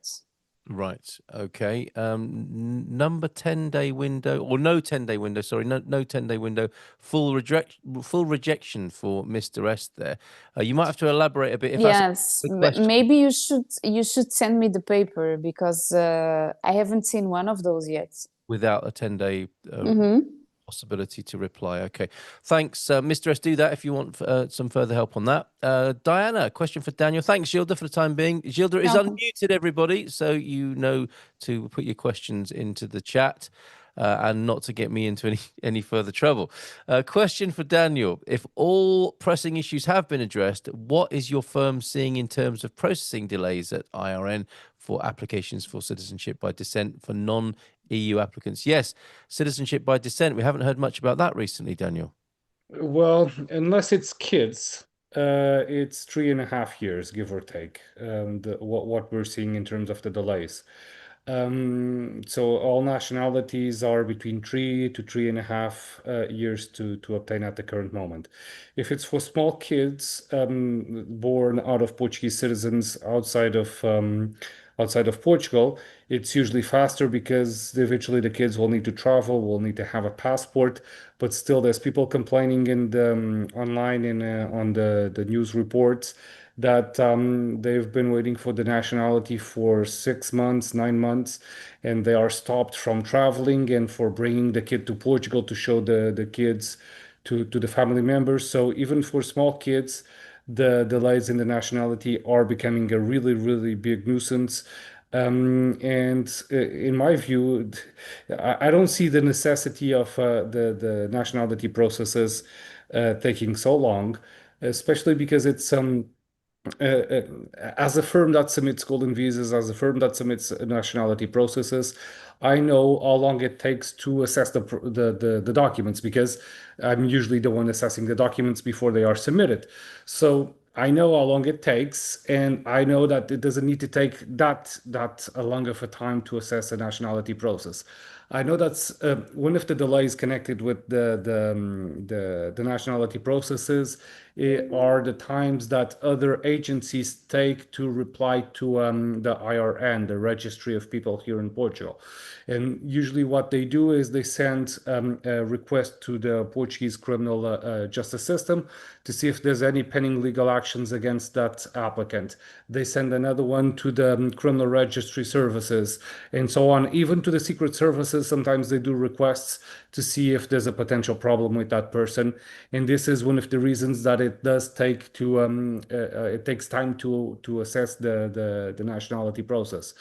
Speaker 3: Right. Okay. Number 10-day window or no 10-day window. Sorry, no 10-day window. Full rejection for Mr. S there. You might have to elaborate a bit. If
Speaker 7: Yes,
Speaker 3: that's a
Speaker 7: but
Speaker 3: question.
Speaker 7: maybe you should send me the paper because I haven't seen one of those yet.
Speaker 3: Without a 10-day
Speaker 7: Mhm.
Speaker 3: possibility to reply. Okay. Thanks, Mr. S. Do that if you want some further help on that. Diana, a question for Daniel. Thanks, Gilda, for the time being. Gilda is
Speaker 7: Welcome.
Speaker 3: unmuted, everybody, so you know to put your questions into the chat. And not to get me into any further trouble. Question for Daniel. If all pressing issues have been addressed, what is your firm seeing in terms of processing delays at IRN for applications for citizenship by descent for non-EU applicants? Yes, citizenship by descent. We haven't heard much about that recently, Daniel.
Speaker 4: Well, unless it's kids, it's 3.5 years, give or take, what we're seeing in terms of the delays. So all nationalities are between 3 to 3.5 years to obtain at the current moment. If it's for small kids born out of Portuguese citizens outside of Portugal, it's usually faster because eventually the kids will need to travel, will need to have a passport. But still, there's people complaining in the online and on the news reports that they've been waiting for the nationality for 6 months, 9 months, and they are stopped from traveling and for bringing the kid to Portugal to show the kids to the family members. So even for small kids, the delays in the nationality are becoming a really, really big nuisance. And in my view, I don't see the necessity of the nationality processes taking so long, especially because it's as a firm that submits golden visas, as a firm that submits nationality processes, I know how long it takes to assess the documents because I'm usually the one assessing the documents before they are submitted. So I know how long it takes, and I know that it doesn't need to take that long of a time to assess a nationality process. I know that's one of the delays connected with the nationality processes are the times that other agencies take to reply to the IRN, the Registry of People here in Portugal. And usually what they do is they send a request to the Portuguese criminal justice system to see if there's any pending legal actions against that applicant. They send another one to the criminal registry services and so on. Even to the secret services, sometimes they do requests to see if there's a potential problem with that person. And this is one of the reasons that it does take it takes time to assess the nationality process.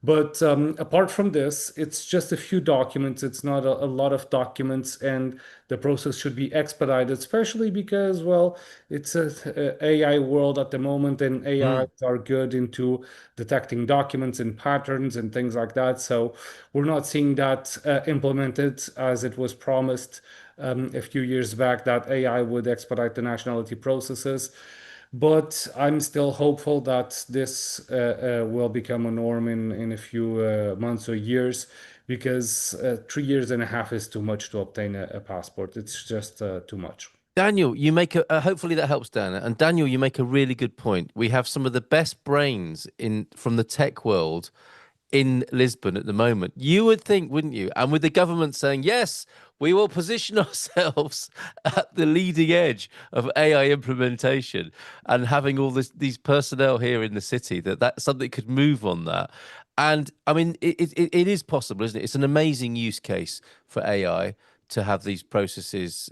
Speaker 4: But apart from this, it's just a few documents. It's not a lot of documents, and the process should be expedited, especially because, well, it's a AI world at the moment, and AIs are good into detecting documents and patterns and things like that. So we're not seeing that implemented as it was promised a few years back that AI would expedite the nationality processes. But I'm still hopeful that this will become a norm in a few months or years, because 3.5 years is too much to obtain a passport. It's just too much.
Speaker 3: Daniel, you make hopefully that helps, Dana. And Daniel, you make a really good point. We have some of the best brains from the tech world in Lisbon at the moment. You would think, wouldn't you? And with the government saying, yes, we will position ourselves at the leading edge of AI implementation and having all these personnel here in the city, that something could move on that. And I mean, it is possible, isn't it? It's an amazing use case for AI to have these processes,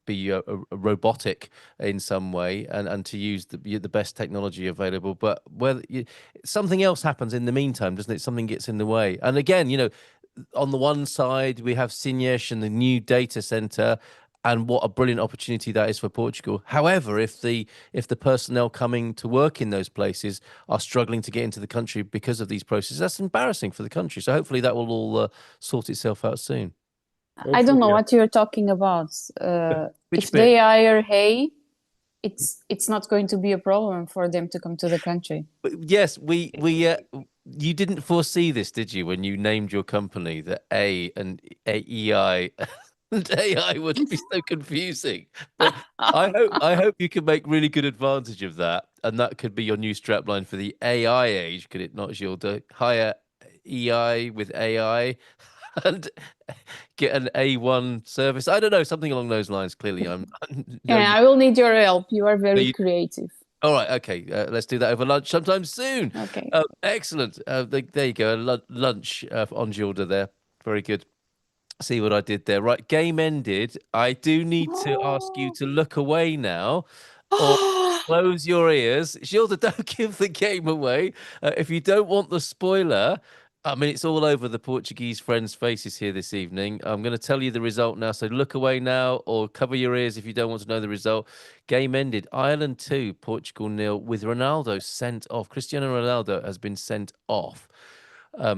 Speaker 3: be a robotic in some way, and to use the best technology available. But something else happens in the meantime, doesn't it? Something gets in the way. And again, on the one side, we have Sines and the new data center, and what a brilliant opportunity that is for Portugal. However, if the personnel coming to work in those places are struggling to get into the country because of these processes, that's embarrassing for the country. So hopefully that will all sort itself out soon.
Speaker 7: I don't know
Speaker 5: Yeah.
Speaker 7: what you're talking about.
Speaker 3: Which
Speaker 7: If
Speaker 3: bit?
Speaker 7: they hire hay, it's not going to be a problem for them to come to the country.
Speaker 3: Yes, you didn't foresee this, did you, when you named your company that A and EI and AI would be so confusing? But I hope you can make really good advantage of that, and that could be your new strapline for the AI age, could it not, Gilda? Hire EI with AI and get an A1 service. I don't know, something along those lines. Clearly, no,
Speaker 7: Yeah, I will need your help. You are very
Speaker 3: you-
Speaker 7: creative.
Speaker 3: all right, okay. Let's do that over lunch sometime soon.
Speaker 7: Okay.
Speaker 3: Excellent. There you go. Lunch on Gilda there. Very good. See what I did there. Right, game ended. I do need to ask you to look away now, or close your ears. Gilda, don't give the game away. If you don't want the spoiler, I mean, it's all over the Portuguese friends' faces here this evening. I'm going to tell you the result now. So look away now, or cover your ears if you don't want to know the result. Game ended. Ireland 2, Portugal 0, with Ronaldo sent off. Cristiano Ronaldo has been sent off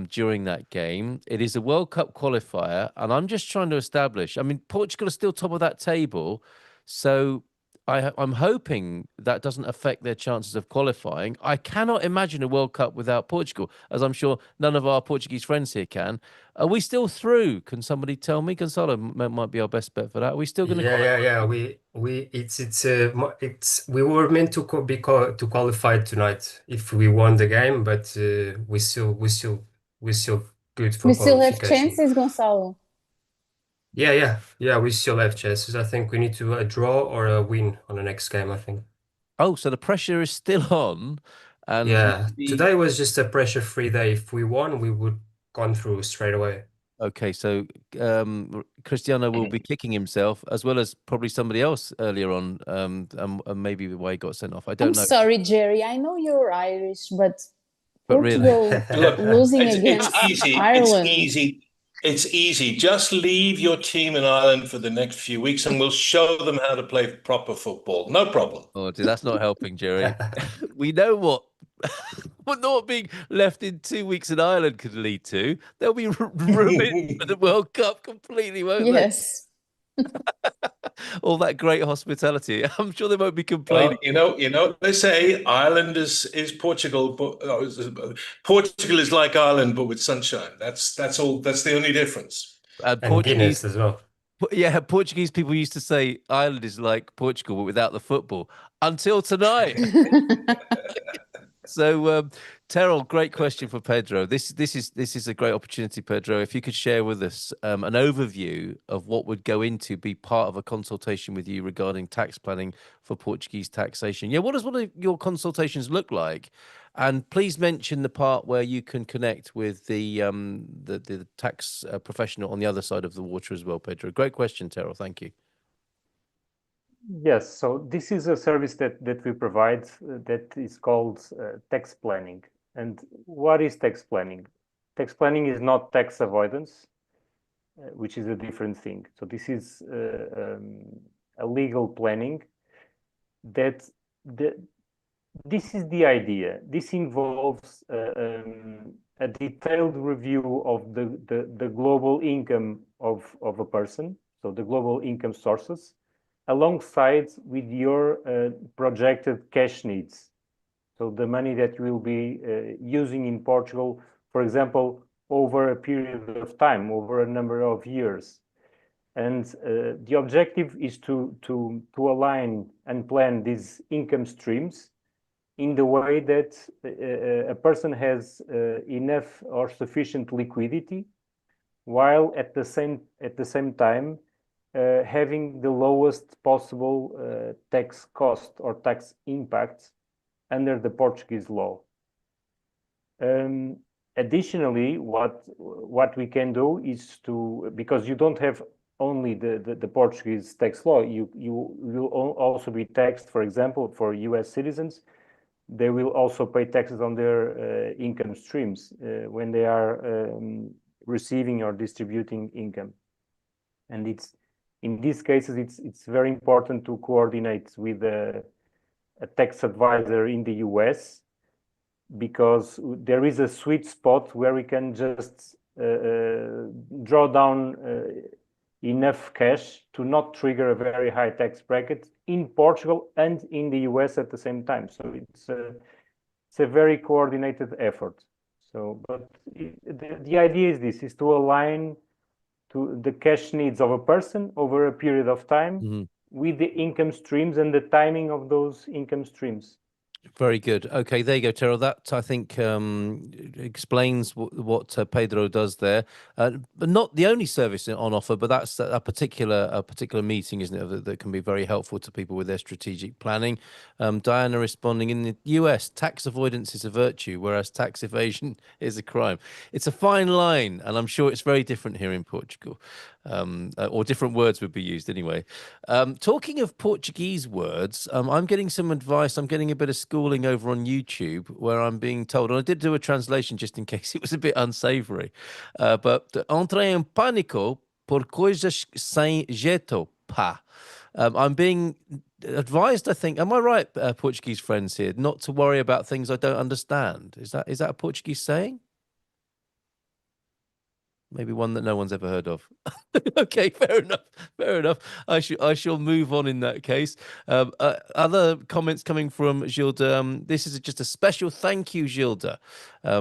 Speaker 3: during that game. It is a World Cup qualifier, and I'm just trying to establish. I mean, Portugal is still top of that table, so I'm hoping that doesn't affect their chances of qualifying. I cannot imagine a World Cup without Portugal, as I'm sure none of our Portuguese friends here can. Are we still through? Can somebody tell me? Gonzalo might be our best bet for that. Are we still going to?
Speaker 8: Yeah. We were meant to to qualify tonight if we won the game, but we still good for
Speaker 7: We still have
Speaker 8: qualification.
Speaker 7: chances, Gonçalo.
Speaker 8: Yeah. We still have chances. I think we need to a draw or a win on the next game, I think.
Speaker 3: Oh, so the pressure is still on, and
Speaker 8: Yeah, today was just a pressure-free day. If we won, we would gone through straight away.
Speaker 3: Okay, so Cristiano will be kicking himself as well as probably somebody else earlier on, and maybe why he got sent off. I don't
Speaker 7: I'm
Speaker 3: know.
Speaker 7: sorry, Jerry. I know you're Irish, but
Speaker 3: But really,
Speaker 7: Portugal
Speaker 1: Look,
Speaker 7: losing
Speaker 1: it's
Speaker 7: against
Speaker 1: easy.
Speaker 7: Ireland.
Speaker 1: It's easy. Just leave your team in Ireland for the next few weeks and we'll show them how to play proper football. No problem.
Speaker 3: oh, dude, that's not helping, Jerry. We know what not being left in 2 weeks in Ireland could lead to. They'll be ruined for the World Cup completely, won't
Speaker 7: Yes.
Speaker 3: they? All that great hospitality. I'm sure they won't be
Speaker 1: Well,
Speaker 3: complaining.
Speaker 1: they say Ireland is Portugal, but Portugal is like Ireland, but with sunshine. That's all. That's the only difference.
Speaker 8: And
Speaker 3: Portuguese,
Speaker 8: Guinness as well.
Speaker 3: yeah, Portuguese people used to say Ireland is like Portugal, but without the football. Until tonight. So, Terrell, great question for Pedro. This is a great opportunity, Pedro. If you could share with us an overview of what would go into be part of a consultation with you regarding tax planning for Portuguese taxation. Yeah, what does one of your consultations look like? And please mention the part where you can connect with the tax professional on the other side of the water as well, Pedro. Great question, Terrell. Thank you.
Speaker 5: Yes, so this is a service that we provide that is called tax planning. And what is tax planning? Tax planning is not tax avoidance, which is a different thing. So this is a legal planning that this is the idea. This involves a detailed review of the global income of a person, so the global income sources, alongside with your projected cash needs. So the money that you will be using in Portugal, for example, over a period of time, over a number of years. And the objective is to align and plan these income streams in the way that a person has enough or sufficient liquidity, while at the same time having the lowest possible tax cost or tax impact under the Portuguese law. Additionally, what we can do is to, because you don't have only the Portuguese tax law. You will also be taxed, for example, for US citizens. They will also pay taxes on their income streams when they are receiving or distributing income. And in these cases, it's very important to coordinate with a tax advisor in the US, because there is a sweet spot where we can just draw down enough cash to not trigger a very high tax bracket in Portugal and in the US at the same time. So it's a very coordinated effort. So, but the idea is this: is to align to the cash needs of a person over a period of time with the income streams and the timing of those income streams.
Speaker 3: Very good. Okay, there you go, Terrell. That, I think, explains what Pedro does there. But not the only service on offer, but that's a particular meeting, isn't it, that can be very helpful to people with their strategic planning. Diana responding, in the US, tax avoidance is a virtue, whereas tax evasion is a crime. It's a fine line, and I'm sure it's very different here in Portugal. Or different words would be used anyway. Talking of Portuguese words, I'm getting some advice. I'm getting a bit of schooling over on YouTube where I'm being told, and I did do a translation just in case it was a bit unsavory, but entrei em pânico por coisas sem jeito, pá. I'm being advised, I think, am I right, Portuguese friends here, not to worry about things I don't understand? Is that a Portuguese saying? Maybe one that no one's ever heard of. Okay, fair enough. Fair enough. I shall move on in that case. Other comments coming from Gilda. This is just a special thank you, Gilda,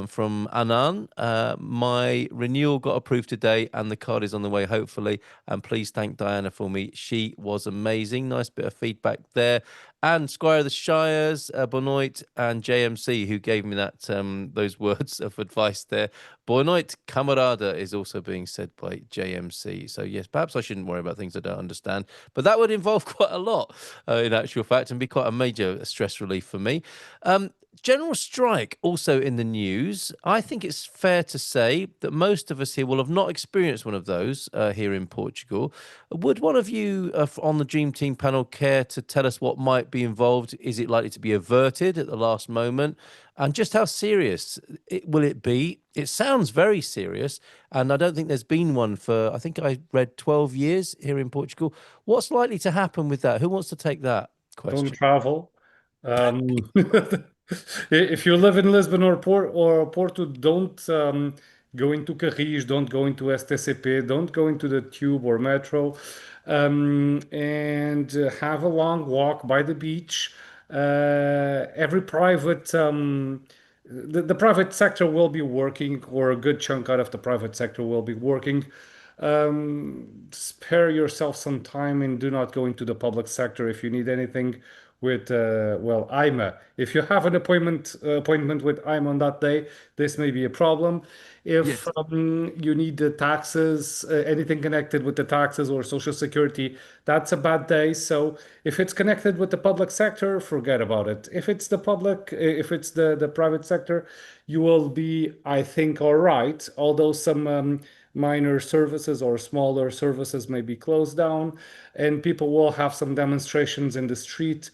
Speaker 3: from Anan. My renewal got approved today and the card is on the way, hopefully. And please thank Diana for me. She was amazing. Nice bit of feedback there. And Squire of the Shires, Bonoit, and JMC, who gave me that those words of advice there. Bonoit camarada is also being said by JMC. So yes, perhaps I shouldn't worry about things I don't understand, but that would involve quite a lot in actual fact and be quite a major stress relief for me. General strike also in the news. I think it's fair to say that most of us here will have not experienced one of those here in Portugal. Would one of you on the Dream Team panel care to tell us what might be involved? Is it likely to be averted at the last moment? And just how serious will it be? It sounds very serious, and I don't think there's been one for, I think I read 12 years here in Portugal. What's likely to happen with that? Who wants to take that question?
Speaker 4: Don't travel. If you live in Lisbon or Porto, don't go into Carris, don't go into STCP, don't go into the tube or metro, and have a long walk by the beach. Every private, the private sector will be working, or a good chunk out of the private sector will be working. Spare yourself some time and do not go into the public sector if you need anything with well, AIMA. If you have an appointment with AIMA on that day, this may be a problem. If you need the taxes, anything connected with the taxes or social security, that's a bad day. So if it's connected with the public sector, forget about it. If it's the private sector, you will be, I think, all right. Although some minor services or smaller services may be closed down, and people will have some demonstrations in the street.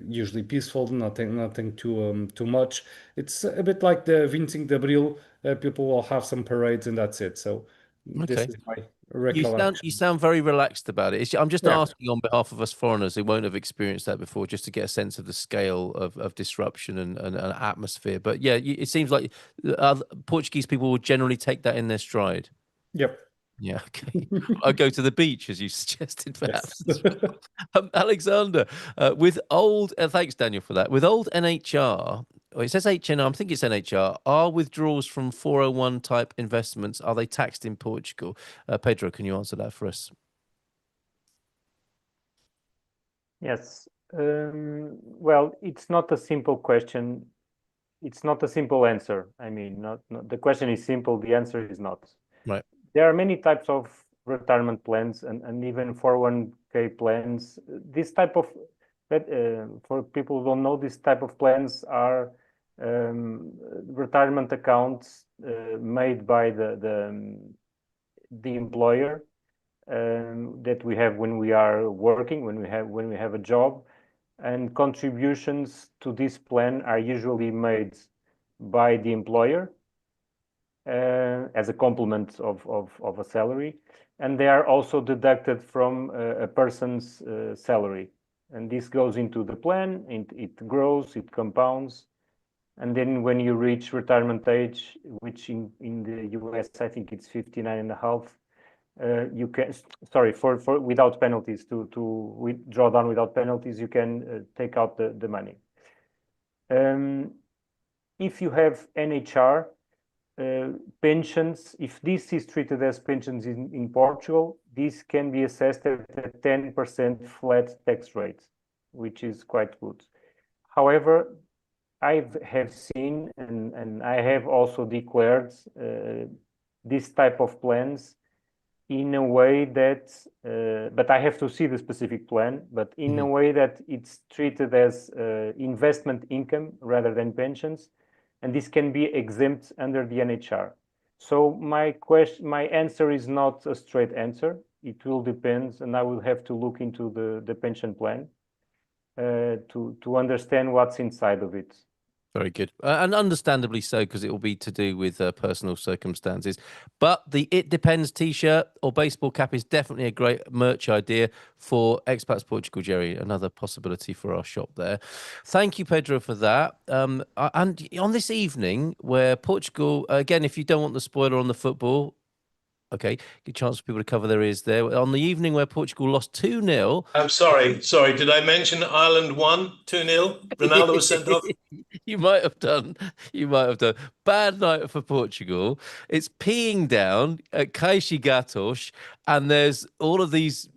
Speaker 4: Usually peaceful, nothing too much. It's a bit like the 25 de Abril. People will have some parades and that's it. So this is my recollection.
Speaker 3: You sound very relaxed about it. I'm just asking on behalf of us foreigners who won't have experienced that before, just to get a sense of the scale of disruption and atmosphere. But yeah, it seems like Portuguese people will generally take that in their stride.
Speaker 4: Yep.
Speaker 3: Yeah, okay. I'll go to the beach, as you suggested, perhaps.
Speaker 4: Yes.
Speaker 3: Alexander, with old, thanks, Daniel, for that. With old NHR, it says HNR, I think it's NHR, are withdrawals from 401 type investments, are they taxed in Portugal? Pedro, can you answer that for us?
Speaker 5: Yes. Well, it's not a simple question. It's not a simple answer. I mean, not the question is simple, the answer is not.
Speaker 3: Right.
Speaker 5: There are many types of retirement plans and even 401k plans. This type of, for people who don't know, this type of plans are retirement accounts made by the employer, that we have when we are working, when we have a job, and contributions to this plan are usually made by the employer as a complement of a salary, and they are also deducted from a person's salary. And this goes into the plan, it grows, it compounds, and then when you reach retirement age, which in the US, I think it's 59 and a half, you can, sorry, for without penalties, to draw down without penalties, you can take out the money. If you have NHR, pensions, if this is treated as pensions in Portugal, this can be assessed at a 10% flat tax rate, which is quite good. However, I have seen and I have also declared this type of plans in a way that, but I have to see the specific plan, but in a way that it's treated as investment income rather than pensions, and this can be exempt under the NHR. So my answer is not a straight answer. It will depend, and I will have to look into the pension plan to understand what's inside of it.
Speaker 3: Very good. And understandably so, because it will be to do with personal circumstances. But the It Depends t-shirt or baseball cap is definitely a great merch idea for Expats Portugal, Jerry. Another possibility for our shop there. Thank you, Pedro, for that. And on this evening where Portugal, again, if you don't want the spoiler on the football, okay, good chance for people to cover their ears there. On the evening where Portugal lost 2-0.
Speaker 1: I'm sorry. Did I mention Ireland won 2-0? Ronaldo was sent off.
Speaker 3: You might have done. You might have done. Bad night for Portugal. It's peeing down at Caixa Gatos, and there's all of these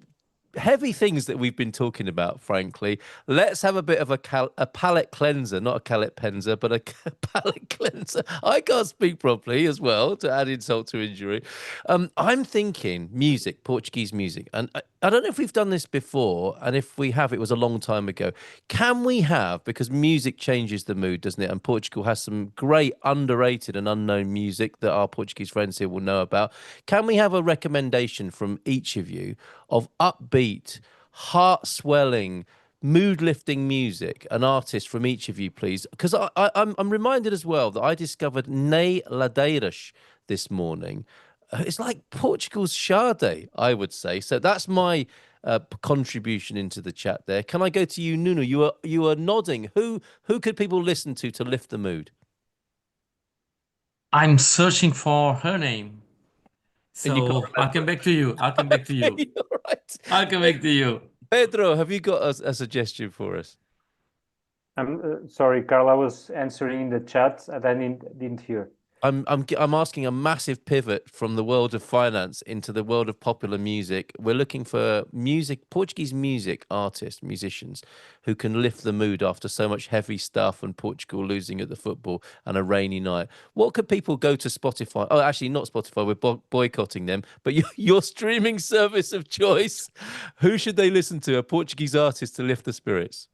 Speaker 3: heavy things that we've been talking about, frankly. Let's have a bit of a palate cleanser, not a palate penzer, but a palate cleanser. I can't speak properly as well, to add insult to injury. I'm thinking music, Portuguese music. And I don't know if we've done this before, and if we have, it was a long time ago. Can we have, because music changes the mood, doesn't it? And Portugal has some great underrated and unknown music that our Portuguese friends here will know about. Can we have a recommendation from each of you of upbeat, heart-swelling, mood-lifting music, an artist from each of you, please? Because I'm reminded as well that I discovered Ney Ladeiras this morning. It's like Portugal's Sade, I would say. So that's my contribution into the chat there. Can I go to you, Nuno? You are nodding. Who could people listen to lift the mood?
Speaker 2: I'm searching for her name.
Speaker 3: And you can't
Speaker 2: So I'll come back to you. I'll come back to you.
Speaker 3: All right.
Speaker 2: I'll come back to you.
Speaker 3: Pedro, have you got a suggestion for us?
Speaker 5: I'm sorry, Carl, I was answering in the chat and I didn't hear.
Speaker 3: I'm asking a massive pivot from the world of finance into the world of popular music. We're looking for Portuguese music artists, musicians who can lift the mood after so much heavy stuff and Portugal losing at the football and a rainy night. What could people go to Spotify? Oh, actually, not Spotify. We're boycotting them. But your streaming service of choice. Who should they listen to? A Portuguese artist to lift the spirits.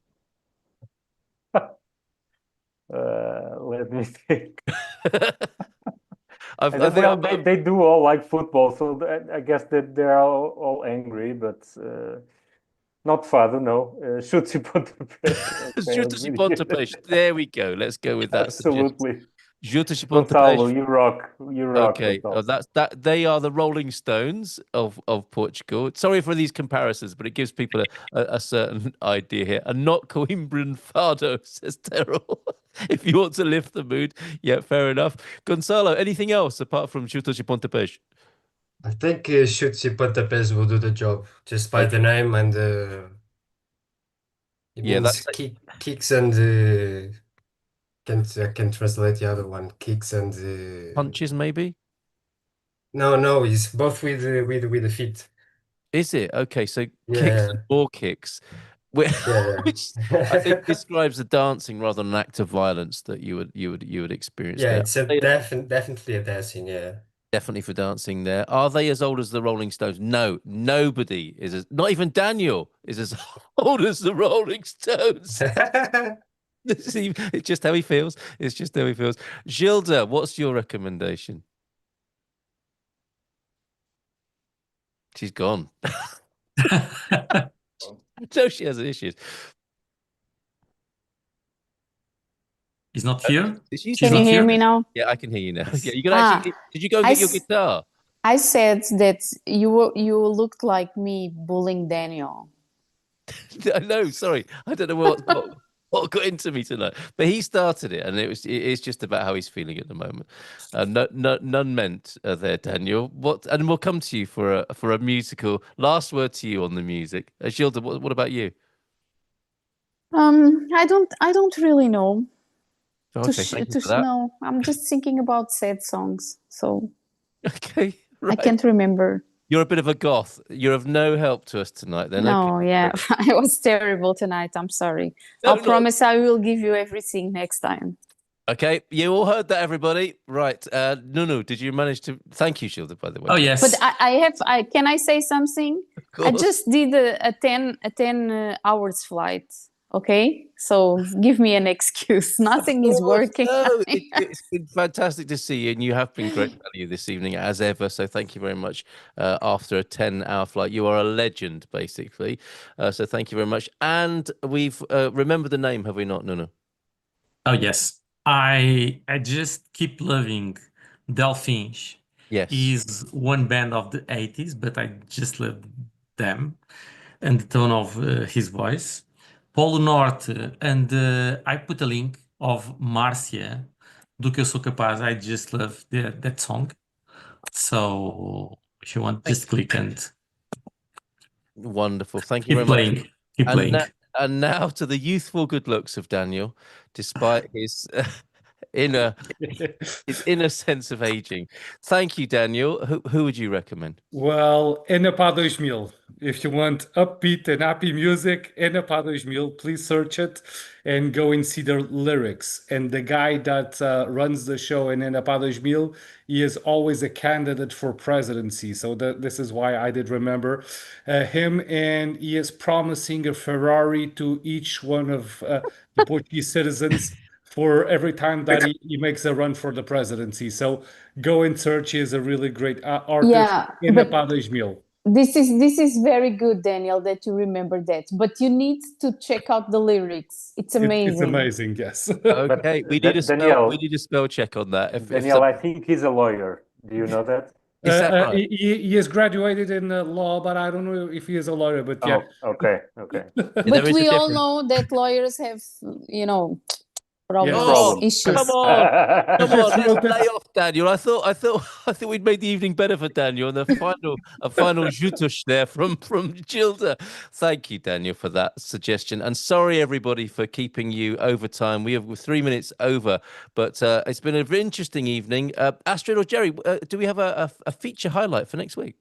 Speaker 5: Let me think.
Speaker 3: They
Speaker 5: do all like football, so I guess that they're all angry, but not Fado, no. Chutes e pontapés.
Speaker 3: Chutes e pontapés. There we go. Let's go with that.
Speaker 5: Absolutely.
Speaker 3: Chutes e
Speaker 5: Gonçalo,
Speaker 3: pontapés.
Speaker 5: you rock. You rock.
Speaker 3: Okay, they are the Rolling Stones of Portugal. Sorry for these comparisons, but it gives people a certain idea here. And not Coimbran Fado, says Terrell. If you want to lift the mood, yeah, fair enough. Gonçalo, anything else apart from Chutes e pontapés?
Speaker 8: I think Chutes e pontapés will do the job just by the name, and it means kicks and I can translate the other one. Kicks and
Speaker 3: punches, maybe.
Speaker 8: No, it's both with the feet.
Speaker 3: Is it okay? So kicks
Speaker 8: Yeah.
Speaker 3: and more kicks, which I think describes the dancing rather than an act of violence that you would experience.
Speaker 8: Yeah,
Speaker 3: there.
Speaker 8: it's definitely a dancing. Yeah.
Speaker 3: Definitely for dancing there. Are they as old as the Rolling Stones? No, nobody is not even Daniel is as old as the Rolling Stones. It's just how he feels. It's just how he feels. Gilda, what's your recommendation? She's gone. So she has issues.
Speaker 2: He's not here.
Speaker 3: She's
Speaker 7: Can you
Speaker 2: not
Speaker 7: hear
Speaker 2: here?
Speaker 7: me now?
Speaker 3: Yeah, I can hear you now.
Speaker 2: Yes.
Speaker 3: Yeah, you can actually. Did you go and
Speaker 7: I
Speaker 3: get your
Speaker 7: s-
Speaker 3: guitar?
Speaker 7: I said that you looked like me bullying Daniel.
Speaker 3: No, sorry, I don't know what got into me tonight. But he started it, and it's just about how he's feeling at the moment. None meant there, Daniel. What? And we'll come to you for a musical. Last word to you on the music, Gilda. What about you?
Speaker 7: I don't really know.
Speaker 3: Okay, thank you for that.
Speaker 7: No, I'm just thinking about sad songs, so
Speaker 3: Okay,
Speaker 7: I
Speaker 3: right.
Speaker 7: can't remember.
Speaker 3: You're a bit of a goth. You're of no help to us tonight. Then,
Speaker 7: No,
Speaker 3: okay.
Speaker 7: yeah, I was terrible tonight. I'm sorry.
Speaker 3: No,
Speaker 7: I'll
Speaker 3: no.
Speaker 7: promise I will give you everything next time.
Speaker 3: Okay, you all heard that, everybody. Right. Nunu, did you manage to? Thank you, Gilda, by the way.
Speaker 2: Oh yes.
Speaker 7: But I can I say something?
Speaker 3: Of
Speaker 7: I
Speaker 3: course.
Speaker 7: just did a 10 hours flight. Okay, so give me an excuse. Nothing is working.
Speaker 3: No, it's been fantastic to see you, and you have been great value this evening as ever. So thank you very much. After a 10-hour flight, you are a legend, basically. So thank you very much. And we've remembered the name, have we not, Nuno?
Speaker 2: Oh yes. I just keep loving Delphins.
Speaker 3: Yes.
Speaker 2: Is one band of the 80s, but I just love them and the tone of his voice. Polo Norte, and I put a link of Márcia, do que eu sou capaz. I just love that song. So if you want, just click and
Speaker 3: Wonderful. Thank you
Speaker 2: keep
Speaker 3: very much.
Speaker 2: playing. Keep
Speaker 3: And
Speaker 2: playing.
Speaker 3: and now to the youthful good looks of Daniel, despite his inner sense of aging. Thank you, Daniel. Who would you recommend?
Speaker 4: Well, Enapa 2000. If you want upbeat and happy music, Enapa 2000, please search it and go and see the lyrics. And the guy that runs the show in Enapa 2000, he is always a candidate for presidency. So this is why I did remember him. And he is promising a Ferrari to each one of the Portuguese citizens for every time that he makes a run for the presidency. So go and search. He is a really great artist
Speaker 7: Yeah,
Speaker 4: in
Speaker 7: but
Speaker 4: Enapa 2000.
Speaker 7: this is very good, Daniel, that you remember that. But you need to check out the lyrics. It's amazing.
Speaker 4: It's amazing, yes.
Speaker 3: Okay, we need a
Speaker 5: Daniel,
Speaker 3: spell check on that.
Speaker 5: Daniel, I think he's a lawyer. Do you know that?
Speaker 3: Is that right?
Speaker 4: He is graduated in law, but I don't know if he is a lawyer. But yeah,
Speaker 5: Oh, okay.
Speaker 7: But we all know that lawyers have, problems,
Speaker 3: Oh,
Speaker 7: issues.
Speaker 3: come on, let's
Speaker 4: Real
Speaker 3: lay off Daniel. I thought we'd made the evening better for Daniel, and a final jutush there from Gilda. Thank you, Daniel, for that suggestion. And sorry, everybody, for keeping you over time. We have 3 minutes over, but it's been an interesting evening. Astrid or Jerry, do we have a feature highlight for next week?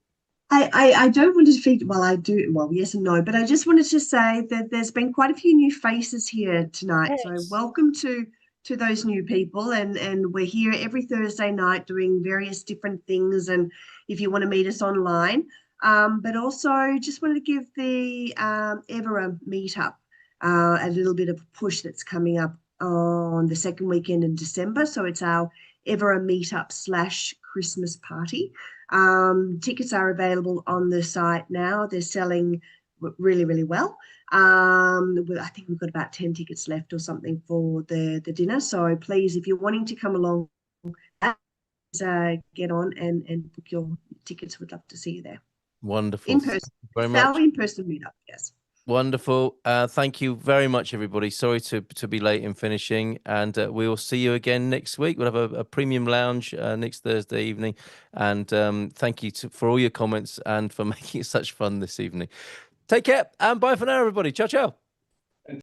Speaker 9: I don't want to feed, well, I do, well, yes and no, but I just wanted to say that there's been quite a few new faces here tonight.
Speaker 3: Yes.
Speaker 9: So welcome to those new people. And we're here every Thursday night doing various different things. And if you want to meet us online, but also just wanted to give the Evera meetup a little bit of a push that's coming up on the second weekend in December. So it's our Evera meetup / Christmas party. Tickets are available on the site now. They're selling really, really well. I think we've got about 10 tickets left or something for the dinner. So please, if you're wanting to come along, get on and book your tickets. We'd love to see you there.
Speaker 3: Wonderful.
Speaker 9: In person.
Speaker 3: Very
Speaker 9: It's
Speaker 3: much.
Speaker 9: our in-person meetup, yes.
Speaker 3: Wonderful. Thank you very much, everybody. Sorry to be late in finishing, and we will see you again next week. We'll have a premium lounge next Thursday evening, and thank you for all your comments and for making it such fun this evening. Take care, and bye for now, everybody. Ciao, ciao.